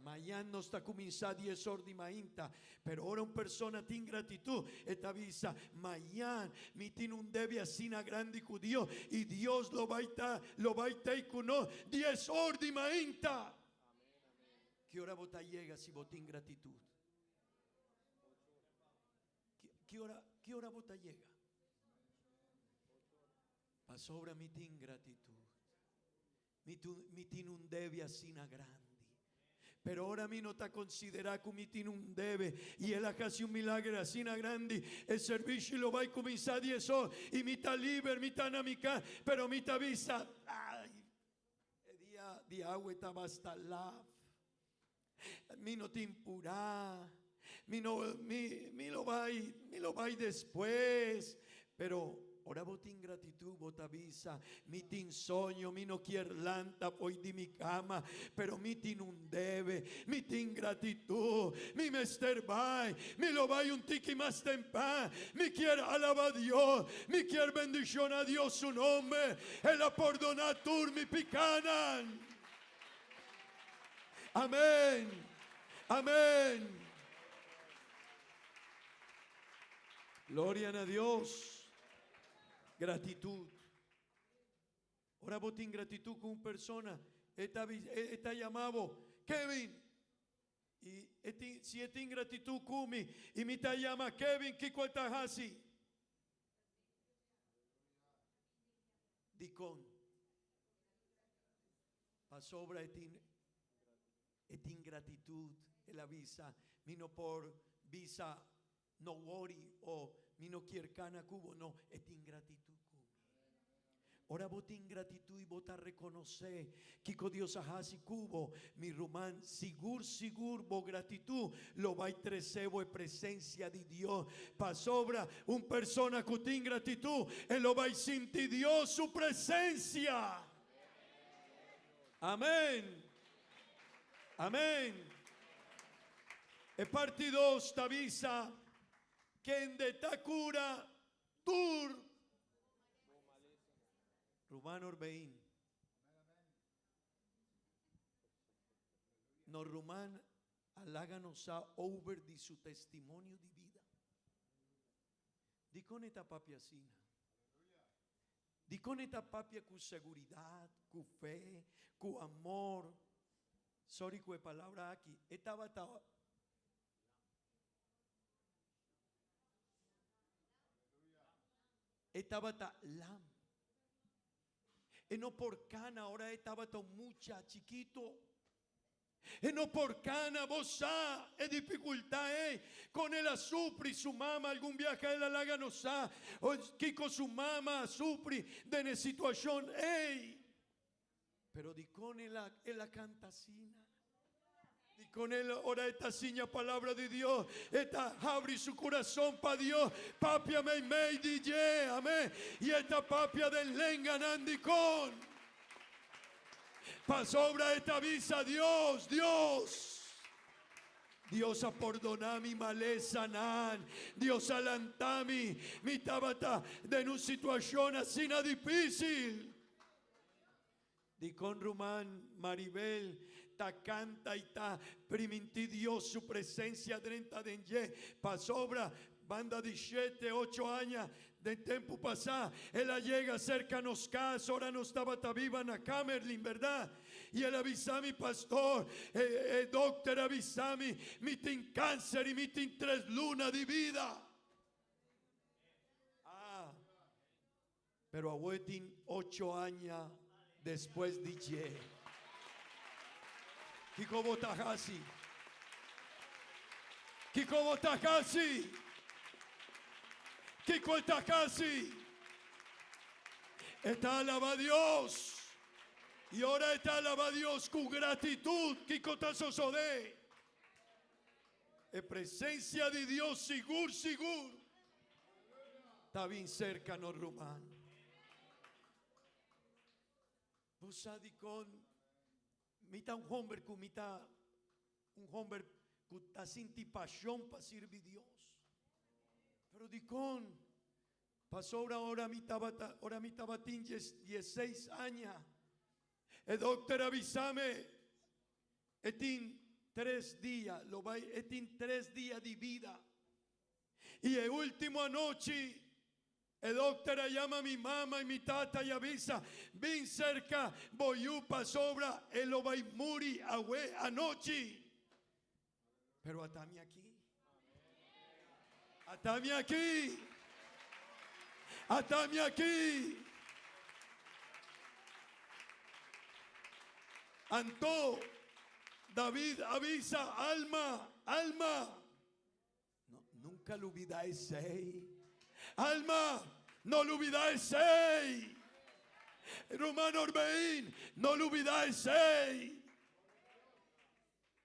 Mañana no está comenzando 10 horas de mainta, pero ahora una persona tiene gratitud. Esta avisa, mañana mi tiene un debe así grande con Dios y Dios lo va a estar con nosotros 10 horas de mainta. ¿Qué hora vos te llega si vos tienes gratitud? ¿Qué hora vos te llega? Pa sobra mi tin gratitud. Mi tin un debe así na grande. Pero ahora mi no te considera como mi tin un debe. Y él hace un milagro así na grande. El servicio lo va a comenzar 10 horas. Y mi ta liber, mi ta namica. Pero mi ta avisa. Ay, el día de agua estaba hasta la. Mi no te impurá. Mi lo va a después, pero ahora vos tin gratitud, vos te avisa, mi tin sueño, mi no quier lanta hoy de mi cama, pero mi tin un debe, mi tin gratitud, mi mester vai, mi lo vai un tiki más temprano, mi quier alabar a Dios, mi quier bendición a Dios su nombre, el apordonatur mi picanan. Amén, amén. Gloria a Dios. Gratitud. Ahora vos tienes gratitud con una persona. Está llamado Kevin. Y si tienes gratitud con mí. Y me está llama Kevin. ¿Qué cuenta así? Dicón. Pasó obra tiene gratitud. Él avisa. Vino por visa. No worry o mi no quiere cana cubo, no, es ingratitud. Ahora vos te ingratitud y vos te reconocer que con Dios ajasi cubo, mi rumán, sigur, vos gratitud, lo va a trecebo en presencia de Dios. Pa sobra un persona que te ingratitud, él lo va a sentir Dios su presencia. Amén. Amén. El partido te avisa. Que en de Takura Tur Rumán Orbeín no Rumán aláganos a over de su testimonio de vida. Di con esta papia asina. Di con esta papia con seguridad, con fe, con amor. Sorry con palabra aquí. Estaba lam. E no por cana, ora estaba tão mucha chiquito. E no por cana, vos sa, e dificultad, con el sufri su mamá, algún viaje a la laga no sa, o que con su mamá sufri de una situación, pero di con él la cantasina. Y con él ora esta siña palabra de Dios. Esta abre su corazón para Dios. Papia me DJ. Amén. Y esta papia del lenganandi con. Pa sobra esta visa Dios. Dios a perdonami maleza nan. Dios alantami. Mi tabata de una situación así na difícil. Di con Román Maribel. Ta canta y ta priminti Dios su presencia dentro de ella. Pa sobra banda de 7, 8 años de tiempo pasado. Ella llega cerca nos casa. Ahora no estaba viva en Camerlin, ¿verdad? Y él avisa mi pastor, doctor avisa mi tin cáncer y mi tin 3 lunas de vida. Pero a tin 8 años después de ella. Kiko Botajasi. Kiko Botajasi. Kiko Botajasi. Está alaba a Dios. Y ahora está alaba a Dios con gratitud. Kiko Tasosode. En presencia de Dios, seguro. Está bien cerca, no Román. Vos sabés con. Mita un hombre que está sin pasión para servir a Dios. Pero dicón, pasó ahora mi tabatín 16 años. El doctor avísame, etin 3 días, etin 3 días de vida. Y el último anoche, el doctor llama a mi mamá y mi tata y avisa, ven cerca, voy para sobra, él lo va a morir anoche. Pero atame aquí. Atame aquí. Atame aquí. Antó, David avisa, alma. No, nunca lo olvidáis. Alma, no lo olvidáis. Romano Orbeín, no lo olvidáis.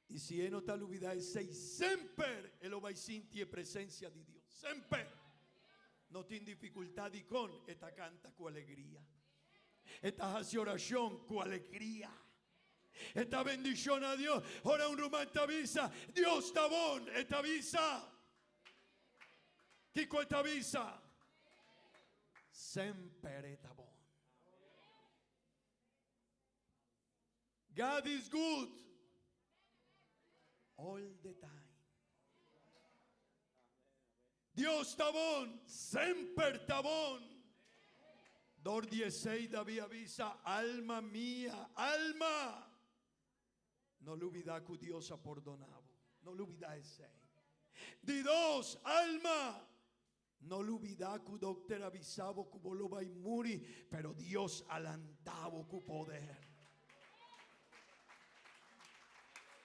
Y si él no te lo olvidáis, siempre él lo va a sentir presencia de Dios. Siempre. No tiene dificultad y con esta canta con alegría. Esta hace oración con alegría. Esta bendición a Dios. Ahora un román te avisa. Dios está bon. Esta avisa. Kiko esta avisa. Sempre está bon. God is good. All the time. Dios está bon. Sempre está bon. 2:16 David avisa. Alma mía. Alma. No lo olvides que Dios ha perdonado. No lo olvides. De 2, alma. No lo olvides que el doctor avisaba que vos lo vais a morir. Pero Dios alentaba con poder.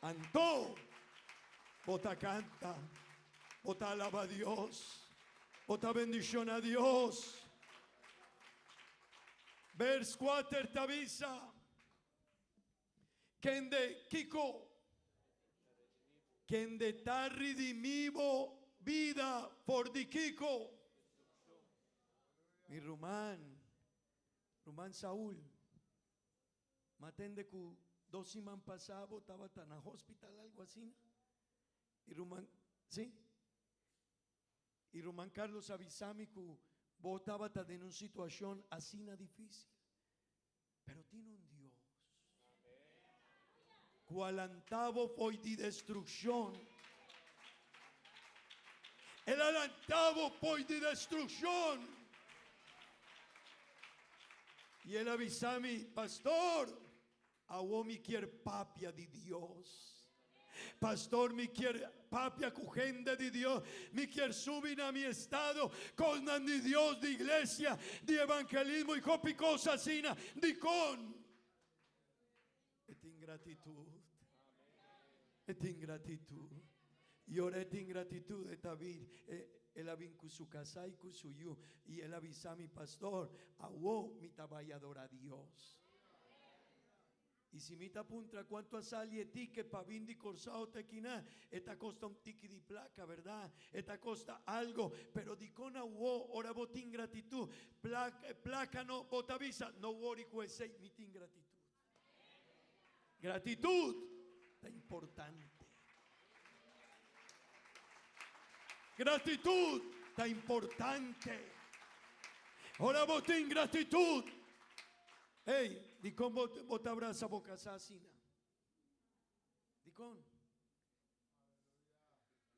Antó. Bota canta. Bota alaba a Dios. Bota bendición a Dios. Vers 4 te avisa. Quien de Kiko, quien de ta redimivo vida por di Kiko. Mi Román Saúl, matende que 2 semanas pasado estaba en el hospital, algo así. Y Román, ¿sí? Y Román Carlos avisame que vos estabas en una situación así difícil. Pero tiene un Dios. Cual antavo fue de destrucción. El alantavo fue de destrucción. Y él avisame, pastor, a mi quier papia de Dios. Pastor, mi quiere papia cugende di Dio, mi quiere subir a mi estado con di Dios, di iglesia, di evangelismo y copi cosas sina, di con. Et ingratitud. Et ingratitud. Y ora et ingratitud de David. Él avin con su casa y con su yu. Y él avisa a mi pastor, awo mi tabayador a Dios. Y si mi tapuntra cuanto a sali e ti que pavindi corsao tequina, esta costa un tiki di placa, ¿verdad? Esta costa algo, pero di con awo, ora vos ingratitud, placa no, vos te avisa, no worry sei mi ingratitud. Gratitud, es importante. Gratitud, es importante. Ora vos te ingratitud. Hey, di con vos te abraza boca asesina. Di con.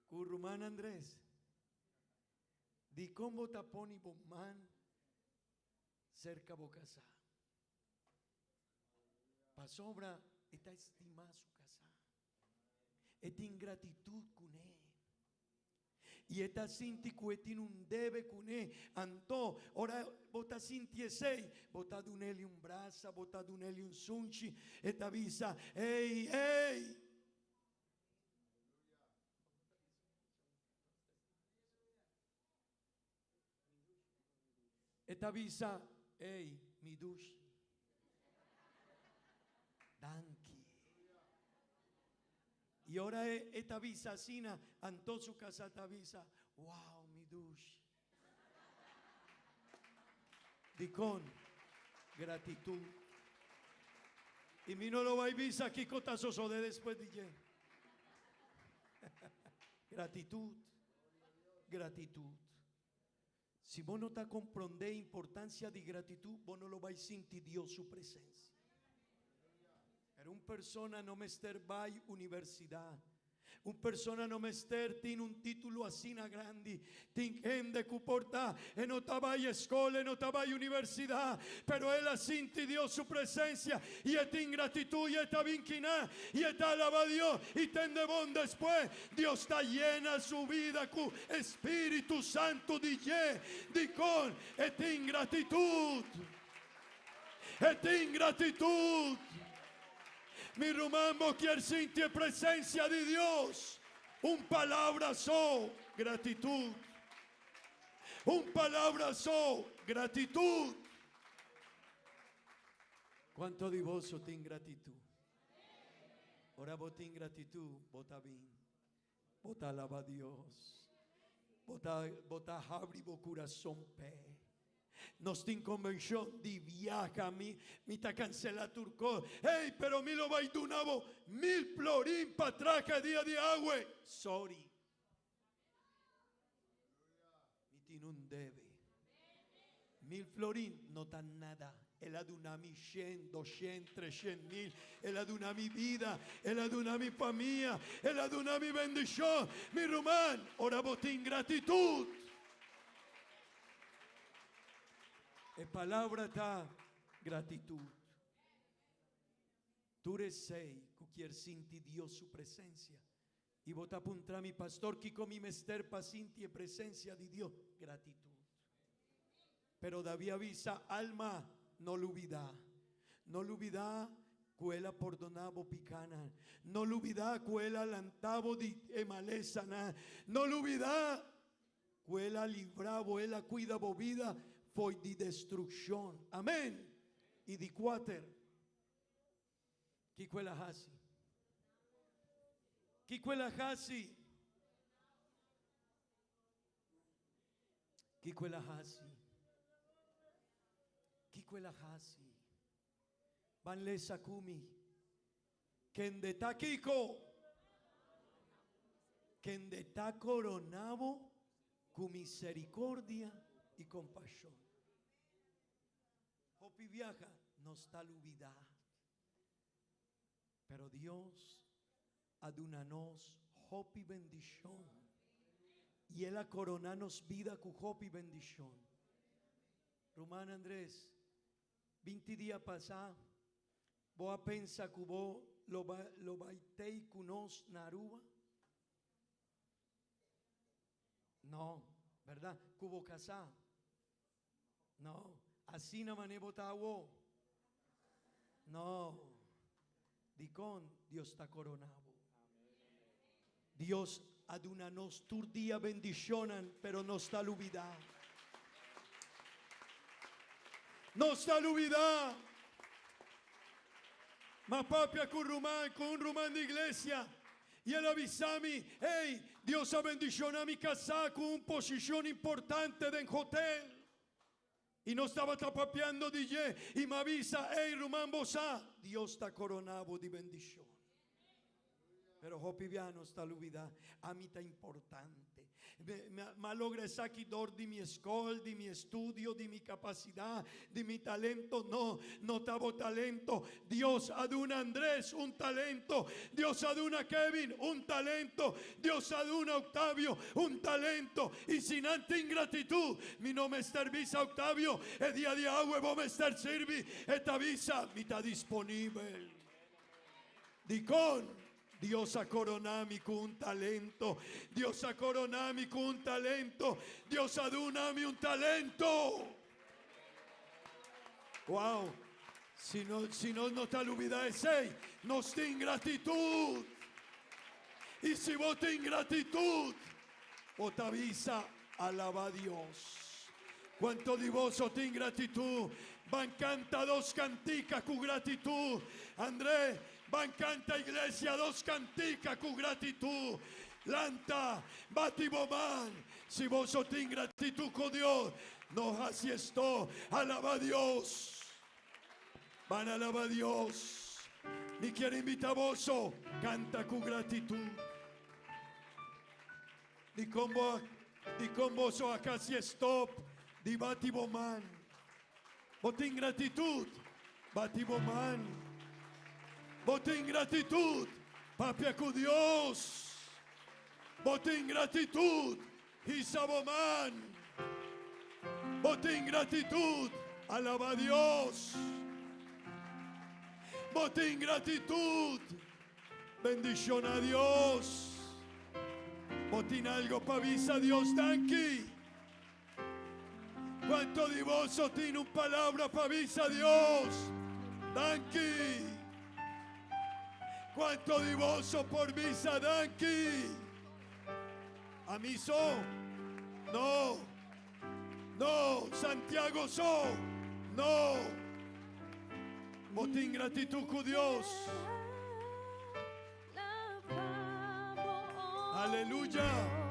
Currumán Andrés. Di con vos te poni bomán cerca boca sa. Pa sobra está estimada su casa. Esta ingratitud con él. Y esta sinti que tiene un debe con él. Anto, ora bota sinti sei, bota duneli un brasa, bota duneli un sunchi, esta visa, hey, hey. Esta visa, hey, mi dush. Danki. Y ahora esta visa sina, antó su casa esta visa. Wow, mi dush. Di con gratitud. Y mi no lo va a visa aquí cotazoso de después DJ. Gratitud. Gratitud. Si vos no te comprendés importancia de gratitud, vos no lo vais a sentir Dios su presencia. Pero una persona no mester vai universidad. Una persona no mester tiene un título así na grande. Tin gente que porta e no estaba en escuela, no estaba en universidad, pero él asinti Dios su presencia y esta ingratitud y esta vinquina y esta alaba a Dios y tende bon después. Dios está llena su vida con Espíritu Santo di con esta ingratitud. Esta ingratitud. Mi rumambo quiere sentir presencia de Dios. Un palabra so, gratitud. Un palabra so, gratitud. ¿Cuánto de vos te ingratitud? Ahora vos te ingratitud, vota bien. Vota alaba a Dios. Vota abri vos corazón pe. Nos tin convención di viaja mi ta cancela turco. Hey, pero mi lo vai dunavo 1000 florín pa traca día de agua. Sorry. Mi tin un debe. 1000 florín no tan nada. El adunami 100, 200, 300.000. El adunami vida. El adunami familia. El adunami bendición. Mi román. Ora botín gratitud. Es palabra ta gratitud. Tú eres sei, que quiere sentir Dios su presencia. Y vota apuntra mi pastor que con mi mester pa sentir presencia de Dios. Gratitud. Pero David avisa, alma, no lo olvida. No lo olvida, cuela perdonavo picana. No lo olvida, cuela lantavo di emalesana. No lo olvida, cuela libravo, ela cuida vida. Foi de destrucción. Amén. Y de cuater. ¿Qué cuela hasi? ¿Qué cuela hasi? ¿Qué cuela hasi? ¿Qué cuela hasi? Vanle sakumi. Kende takiko. Kende ta coronavo con misericordia y compasión. Hopi viaja, no está la olvidar. Pero Dios adunanos hopi bendición. Y Él a coronanos vida con hopi bendición. Román Andrés, 20 días pasá, vos a pensar que vos lo baitei kunos naruba. No, ¿verdad? Kubo casa. No, así na manebo tawo. No, dicon Dios está coronado. Dios aduna nos turdia bendicionan, pero no está olvidado. No está olvidado. Ma papia con un rumán de iglesia. Y él avisami, hey, Dios ha bendicionado a mi casa con una posición importante en hotel. Y no estaba tapapeando DJ y me avisa, hey, rumán bosa, Dios está coronado de bendición. Pero Hopiviano está olvidado, a mí está importante. Ma logra aquí de mi escuela, de mi estudio, de mi capacidad, de mi talento. No, no estaba talento. Dios aduna Andrés un talento. Dios aduna Kevin un talento. Dios aduna Octavio un talento. Y sin ante ingratitud, mi no me servisa Octavio. El día de agua vos me servi. Esta visa mi está disponible. Dicon. Dios ha coronado con un talento. Dios ha coronado con un talento. Dios ha dado un talento. Wow. Si no te olvidas de no está ingratitud. Y si vos te ingratitud, vos te avisa, alaba a Dios. ¿Cuánto de vos te ingratitud? Van canta dos canticas con gratitud. André. Van canta iglesia dos canticas con gratitud. Lanta, batiboman. Si vos sos ingratitud con Dios, no así esto. Alaba a Dios. Van a alabar a Dios. Ni quiere invitar a vos, canta con gratitud. Di con vos acá si stop. Di batiboman. Vos te ingratitud. Batiboman. Vote ingratitud, papia con Dios. Vote ingratitud, Isaboman. Vote ingratitud, alaba a Dios. Vote ingratitud, bendición a Dios. Vote algo pavisa a Dios, danki. ¿Cuánto de vos tiene una palabra pavisa a Dios? Danki. ¿Cuánto divorcio por misa, Danki? ¿A mí no. No. Santiago no. Bote ingratitud con Dios. Aleluya.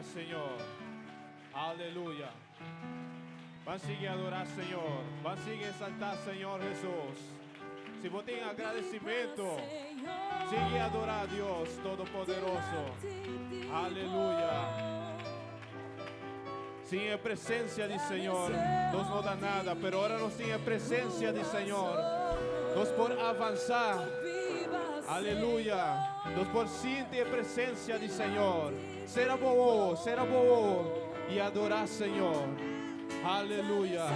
Señor. Aleluya. Van sigue a adorar, Señor. Van sigue a exaltar, Señor Jesús. Si vos tienes agradecimiento, sigue a adorar a Dios Todopoderoso. Aleluya. Sin a presencia del Señor, nos no dá nada, pero ahora nos tiene presencia del Señor. Nos por avanzar. Aleluya. Nos por sentir presencia del Señor. Será bobo y adorar, Señor. Aleluya.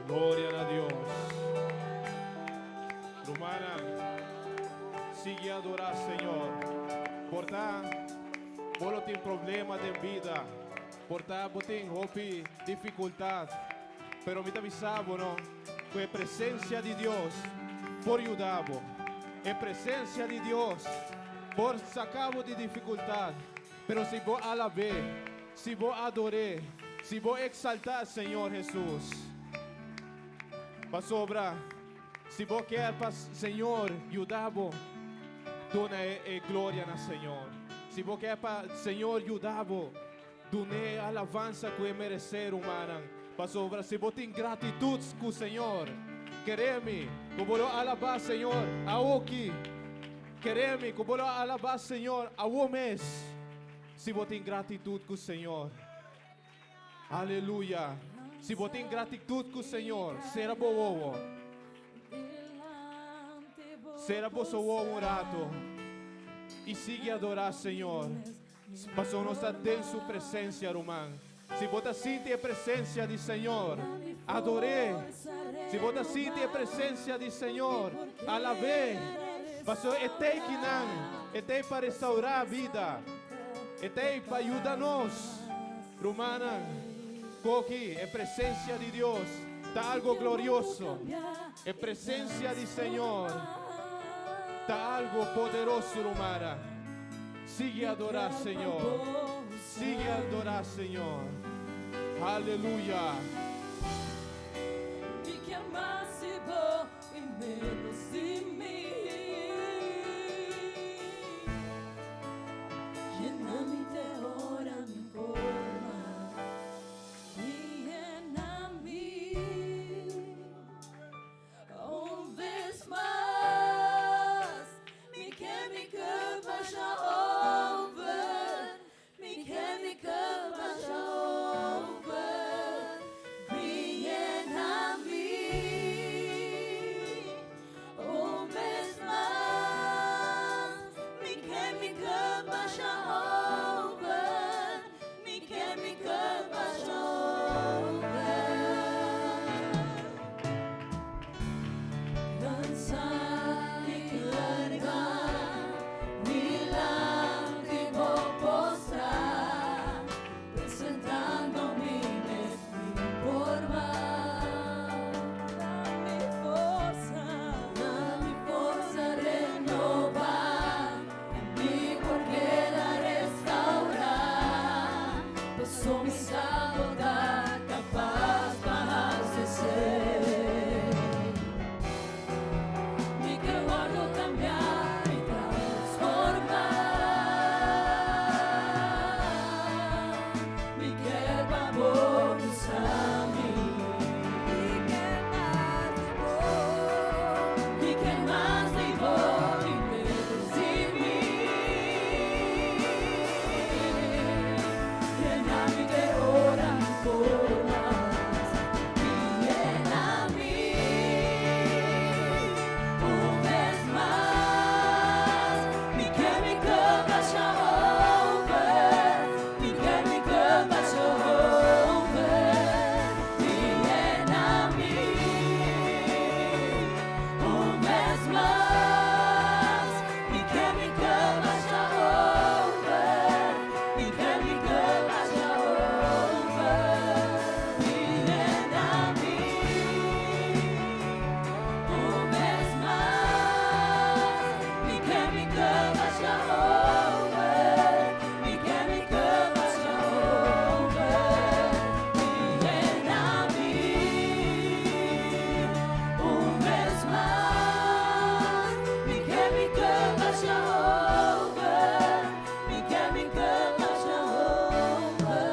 Gloria a Dios. Romana, sigue a adorar, Señor. Portar, vos no tienes problemas de vida. Portar, vos tienes dificultad. Pero me avisamos, ¿no? Que a presencia de Dios por ayudarvos. A presencia de Dios por sacarvos de dificuldad. Pero si vos alabé, si vos adoré, si vos exaltar, Señor Jesús, para sobrar. Si vos queres, Señor, ayudarvos, dona glória na Senhor. Se você quer para Senhor ajudar-vos, done alabança que merecer, humana. Pastor, se você tem gratidão com o Senhor, queremos, como alabar, Senhor, a aqui. Queremos, como alabar, Senhor, a o mês. Se você tem gratidão com o Senhor, aleluia. Se você tem gratidão com o Senhor, será bom. Será bom um rato. E siga a adorar, Senhor. Pastor, nós está dentro de sua presença, irmão. Se você sente a presença do Senhor, adore. Se você sente a presença do Senhor, alabe. Pastor, é que não, é para restaurar a vida, é para ajudar-nos. Romana, aqui, a presença de Deus, está algo glorioso. A presença do Senhor, está algo poderoso, Romana. Sigue a adorar, Senhor. Sigue a adorar, Senhor. Aleluia. Me que amasse bom e menos de mim. Llena-me de hora, mi forma. Y llena-me uma vez mais. Me que me cama já over. Me que me cama já over. Me llena-me uma vez mais. Me que me cama já over. Me que me cama já over. Cansar e largar, milagre vou postrar, apresentando-me mesmo por mal. Dá-me força renovar, me correr a restaurar, posso me saudar, capaz para abastecer. Me que guardo cambiar e transformar. Me quer babor do sami. Me quer mais de bom e menos de mim. Llena-me de hora, por mais. Me llena-me uma vez mais. Me quer me cama já over. Me quer me cama já over. Me llena-me uma vez mais. Me quer me cama já over. Me quer me cama já over. Me llena-me uma vez mais. Me quer me cama já over. Me quer me cama já over. Me llena-me uma vez mais. Me quer me cama já over. Me quer me cama já over.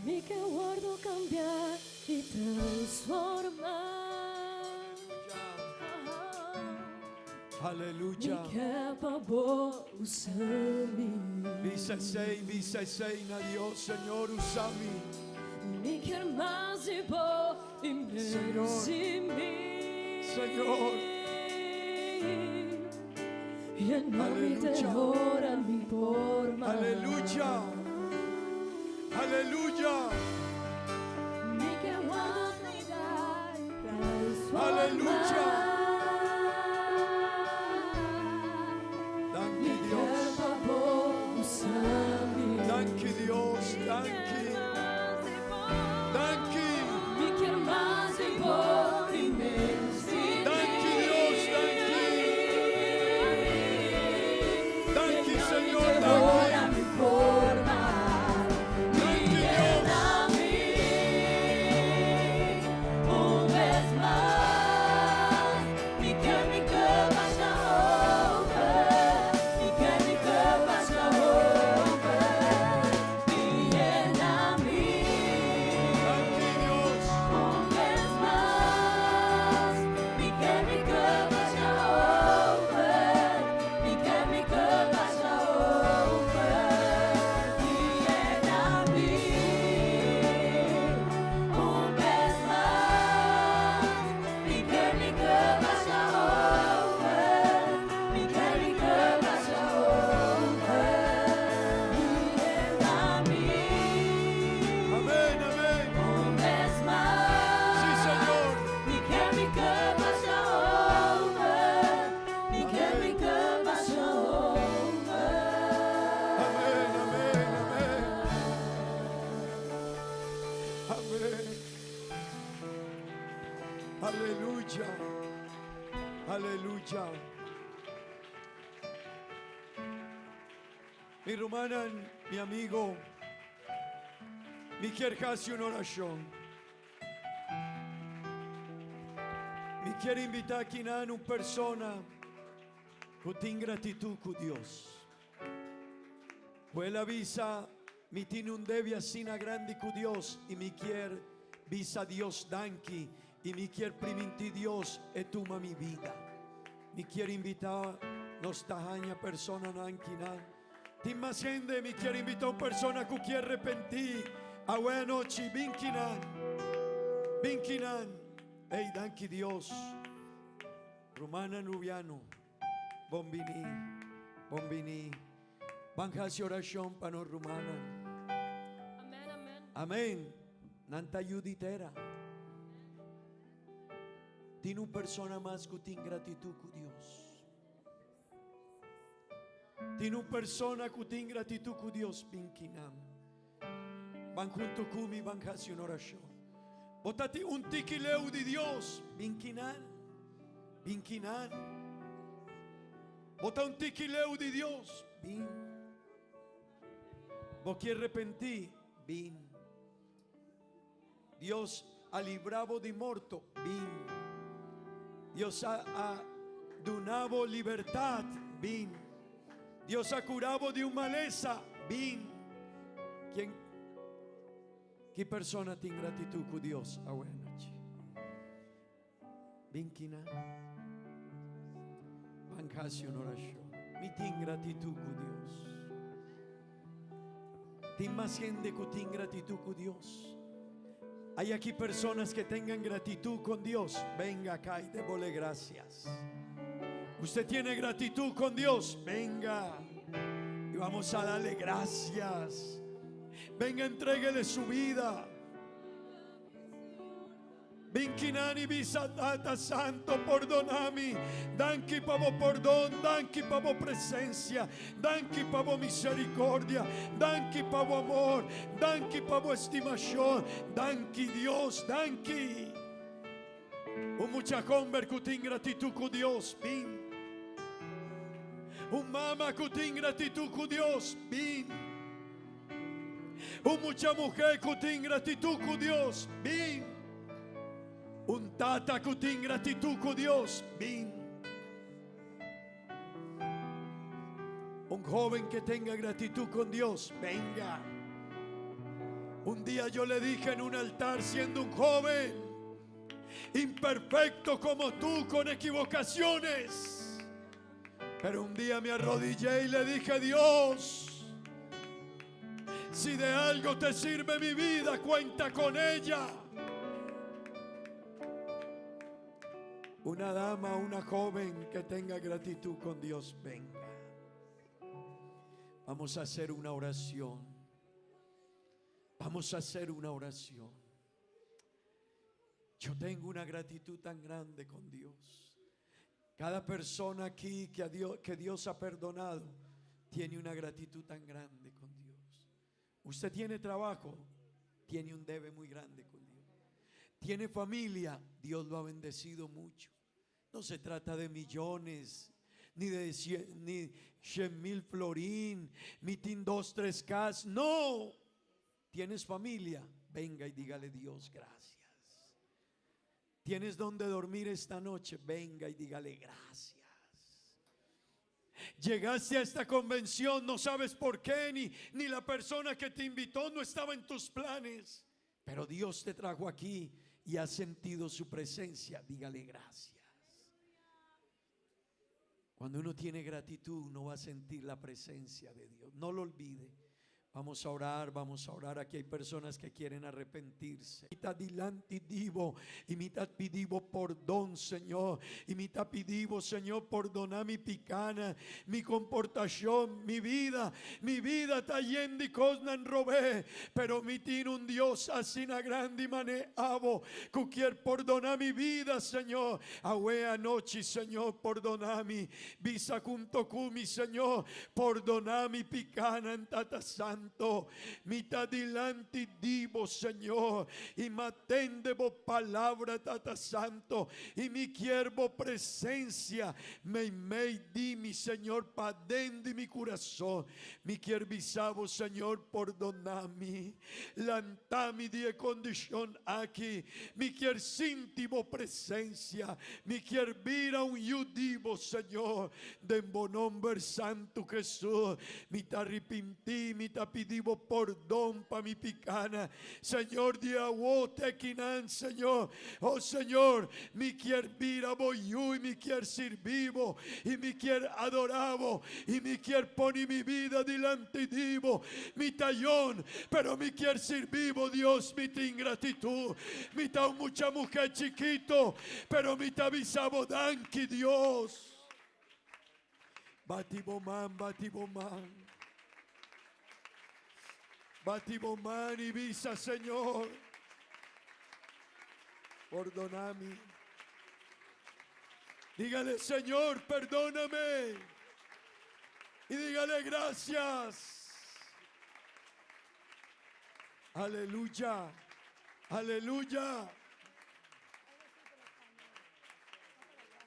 Me quer guardo cambiar e transformar. Aleluya. Me quer babor usar-me. Visei na Dios, Señor, usame. Me quer mais e bom e menos de mim. Senhor. Llena-me de Aleluya. hora, mi forma. Aleluya. Aleluya. Vilken vandring där frälst vår Halleluja. värld. Danke Vi Dios. köper på sanning. Danke Dios. Danke. Danke. Vilken vandring på immensiteten. Danke Dios. Danke. Danke Señor. Danke. Aleluya. Aleluya. Mi hermana, mi amigo, mi quiere hacer una oración. Mi quiere invitar aquí a una persona que tiene gratitud con Dios. Pues la visa mi tiene un debia sina grande con Dios y mi quiere visa Dios danki y mi quiere priminti Dios e tu mi vida. Mi quiere invitar nos tajaña persona nankina. Ti masende mi quiere invitar persona que quiere arrepentir. A buena noche vinkinan. Vinkinan. Ey danki Dios. Romana Nubiano. Bombini. Bombini. Banjasi oración para nos rumana. Amen, amen. Amén. Nanta yuditera. Tiene una persona más que tiene gratitud con Dios. Tiene una persona que tiene gratitud con Dios. Binkinam. Van junto con mi banjasi una oración. Botati un tiquileu de Dios. Binkinan. Binkinan. Bota un tiquileu de Dios. Bin. Vos quieres arrepentir. Bin. Dios ha librado de morto. Bin. Dios ha donado libertad. Bin. Dios ha curado de una maleza. Bin. ¿Qué persona tiene gratitud con Dios? A buena noche. Bin kina. Bancasi una oración. Mi tiene gratitud con Dios. Tiene más gente que tiene gratitud con Dios. Hay aquí personas que tengan gratitud con Dios. Venga acá y débole gracias. Usted tiene gratitud con Dios. Venga y vamos a darle gracias. Venga, entréguele su vida. Vinkinani visatata santo perdonami. Danki pavo perdón, danki pavo presencia, danki pavo misericordia, danki pavo amor, danki pavo estimación, danki Dios, danki. Un mucha conver que tiene gratitud con Dios, bin. Un mama que tiene gratitud con Dios, bin. Un mucha mujer que tiene gratitud con Dios, bin. Un tata que tiene gratitud con Dios, bin. Un joven que tenga gratitud con Dios, venga. Un día yo le dije en un altar siendo un joven, imperfecto como tú, con equivocaciones. Pero un día me arrodillé y le dije, Dios, si de algo te sirve mi vida, cuenta con ella. Una dama, una joven que tenga gratitud con Dios, venga. Vamos a hacer una oración. Vamos a hacer una oración. Yo tengo una gratitud tan grande con Dios. Cada persona aquí que Dios ha perdonado tiene una gratitud tan grande con Dios. Usted tiene trabajo, tiene un debe muy grande con Dios. Tiene familia, Dios lo ha bendecido mucho. No se trata de millones, ni de 100,000 florín, mitin 2, 3 cas. No, tienes familia, venga y dígale Dios gracias. Tienes donde dormir esta noche, venga y dígale gracias. Llegaste a esta convención, no sabes por qué, ni la persona que te invitó no estaba en tus planes, pero Dios te trajo aquí y has sentido su presencia, dígale gracias. Cuando uno tiene gratitud, uno va a sentir la presencia de Dios, no lo olvide. Vamos a orar, vamos a orar. Aquí hay personas que quieren arrepentirse. Mitad dilanti divo, y mitad pidivo perdón, Señor. Y mitad pidivo, Señor, perdona mi picana, mi comportación, mi vida está llena de cosas robé. Pero mi tiene un Dios así na grande maneavo, que quiere perdonar mi vida, Señor. Awe anoche, Señor, perdona mi visa junto con mi Señor. Perdona mi picana en tata santa. Mitad dilante divo, Señor, y matende vos palabra tata santo, y mi quiero presencia, me di mi Señor, pa dentro de mi corazón, mi quiero visavo, Señor, perdonami, lantami die condición aquí, mi quiero sintimo presencia, mi quiero vira un yudivo, Señor, de nombre santo Jesús, mi te arrepentí, mi te pedimos perdón para mi picana, Señor, diawote quinan, Señor, oh Señor, mi quier vira boyu, y mi quier sirvivo, y mi quier adoravo, y mi quier poner mi vida delante divo, mi tallón, pero mi quier sirvivo, Dios, mi te ingratitud, mi ta mucha mujer chiquito, pero mi ta visabo danki, Dios, batiboman, batiboman. Batibomán y visa, Señor. Perdóname. Dígale, Señor, perdóname. Y dígale gracias. Aleluya. Aleluya.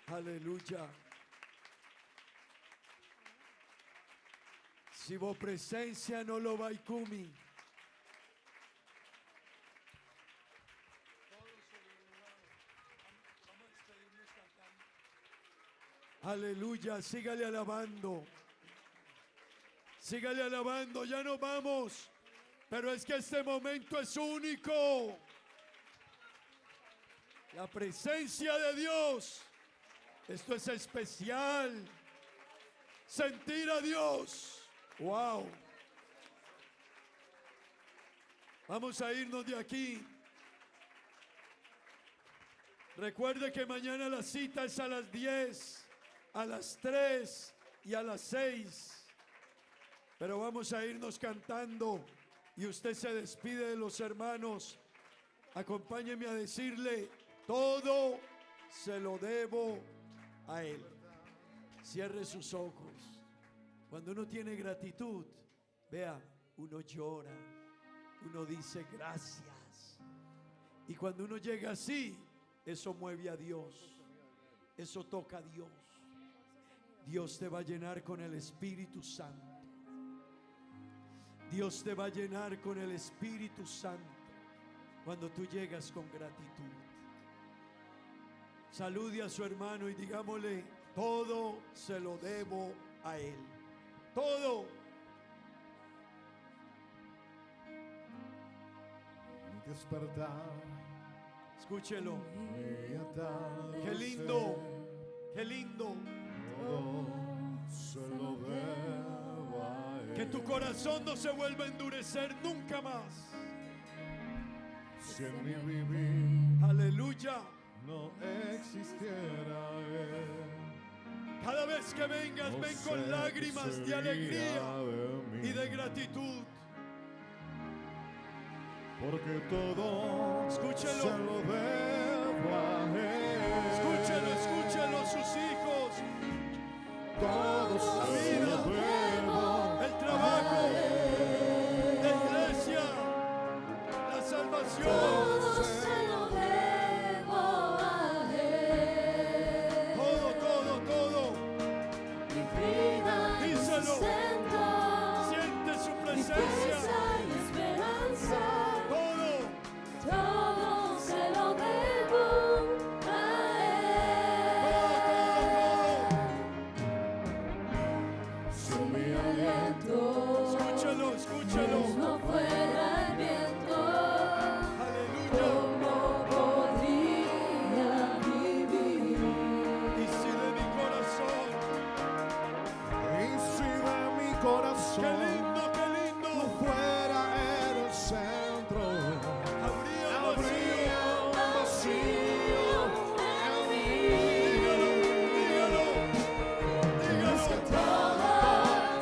Aleluya. Si vos presencia no lo va a cumi. Aleluya, sígale alabando. Sígale alabando, ya no vamos. Pero es que este momento es único. La presencia de Dios. Esto es especial. Sentir a Dios. Wow. Vamos a irnos de aquí. Recuerde que mañana la cita es a las 10, a las 3 y a las 6. Pero vamos a irnos cantando y usted se despide de los hermanos. Acompáñeme a decirle, todo se lo debo a Él. Cierre sus ojos. Cuando uno tiene gratitud, vea, uno llora, uno dice gracias. Y cuando uno llega así, eso mueve a Dios, eso toca a Dios. Dios te va a llenar con el Espíritu Santo. Dios te va a llenar con el Espíritu Santo cuando tú llegas con gratitud. Salude a su hermano y digámosle, todo se lo debo a Él. Todo. Mi despertar, Escúchelo. mi atardecer, Qué lindo. Qué lindo. todo se lo debo a Él. Que tu corazón no se vuelva a endurecer nunca más. Si en mi vivir Aleluya. no existiera Él, Cada vez que vengas, no ven sé con qué lágrimas de sería alegría de mí. y de gratitud. porque todo Escúchelo. se lo debo a Él. Escúchelo, escúchelo, sus hijos. Todo La se vida, lo debo el trabajo, la iglesia, la salvación. Todo se lo debo a Él. Todo, todo. Mi vida es Díselo. su centro, Siente su mi presencia. fuerza y esperanza. Todo, Todo se lo debo a Él. Si mi aliento escúchelo, escúchelo. no fuera el viento, Aleluya. ¿cómo podría vivir? Y si de mi corazón, y si de mi corazón qué lindo, no fuera el centro, habría un habría vacío. un vacío en mí. Dígalo, dígalo, dígalo. Todo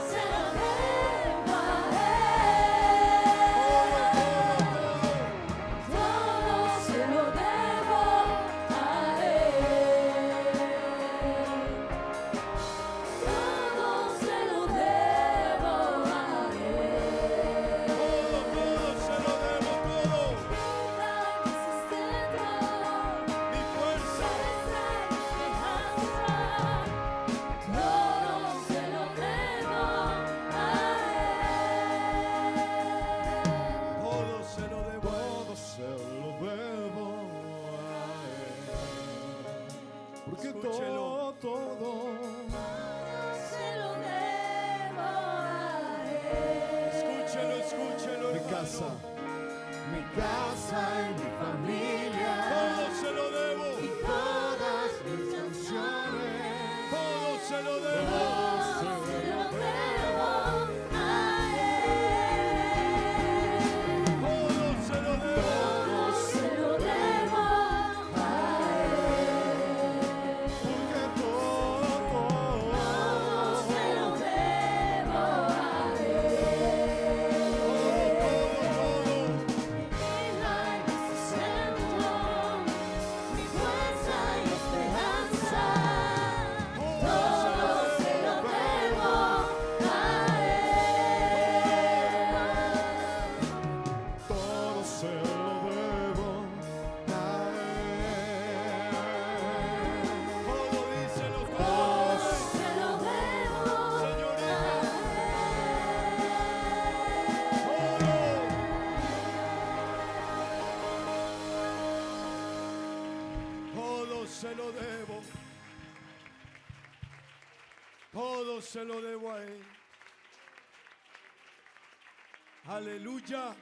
se lo debo a Él. Todo se lo debo a Él. Todo se lo debo a Él. Todo se lo debo, todo. Vida en su centro, Mi fuerza, fuerza y esperanza. Todo se lo debo a Él. todo se lo debo. Todo se lo debo a Él. Porque Escúchelo. todo Se lo debo a Él. Escúchelo, escúchelo, mi hermano. casa y mi familia, Todo se lo debo. todas mis canciones, Todo se lo debo. Se lo debo a Él. Todo se lo debo. Todo se lo debo a Él. porque todo Todo se lo debo a Él. Vida en su centro, mi fuerza y esperanza. Todo se lo debo a Él. todo se lo debo a Él. Todo díselo, Todo todo. se lo debo a Todo se lo debo. Todo se lo debo a Él. Aleluya.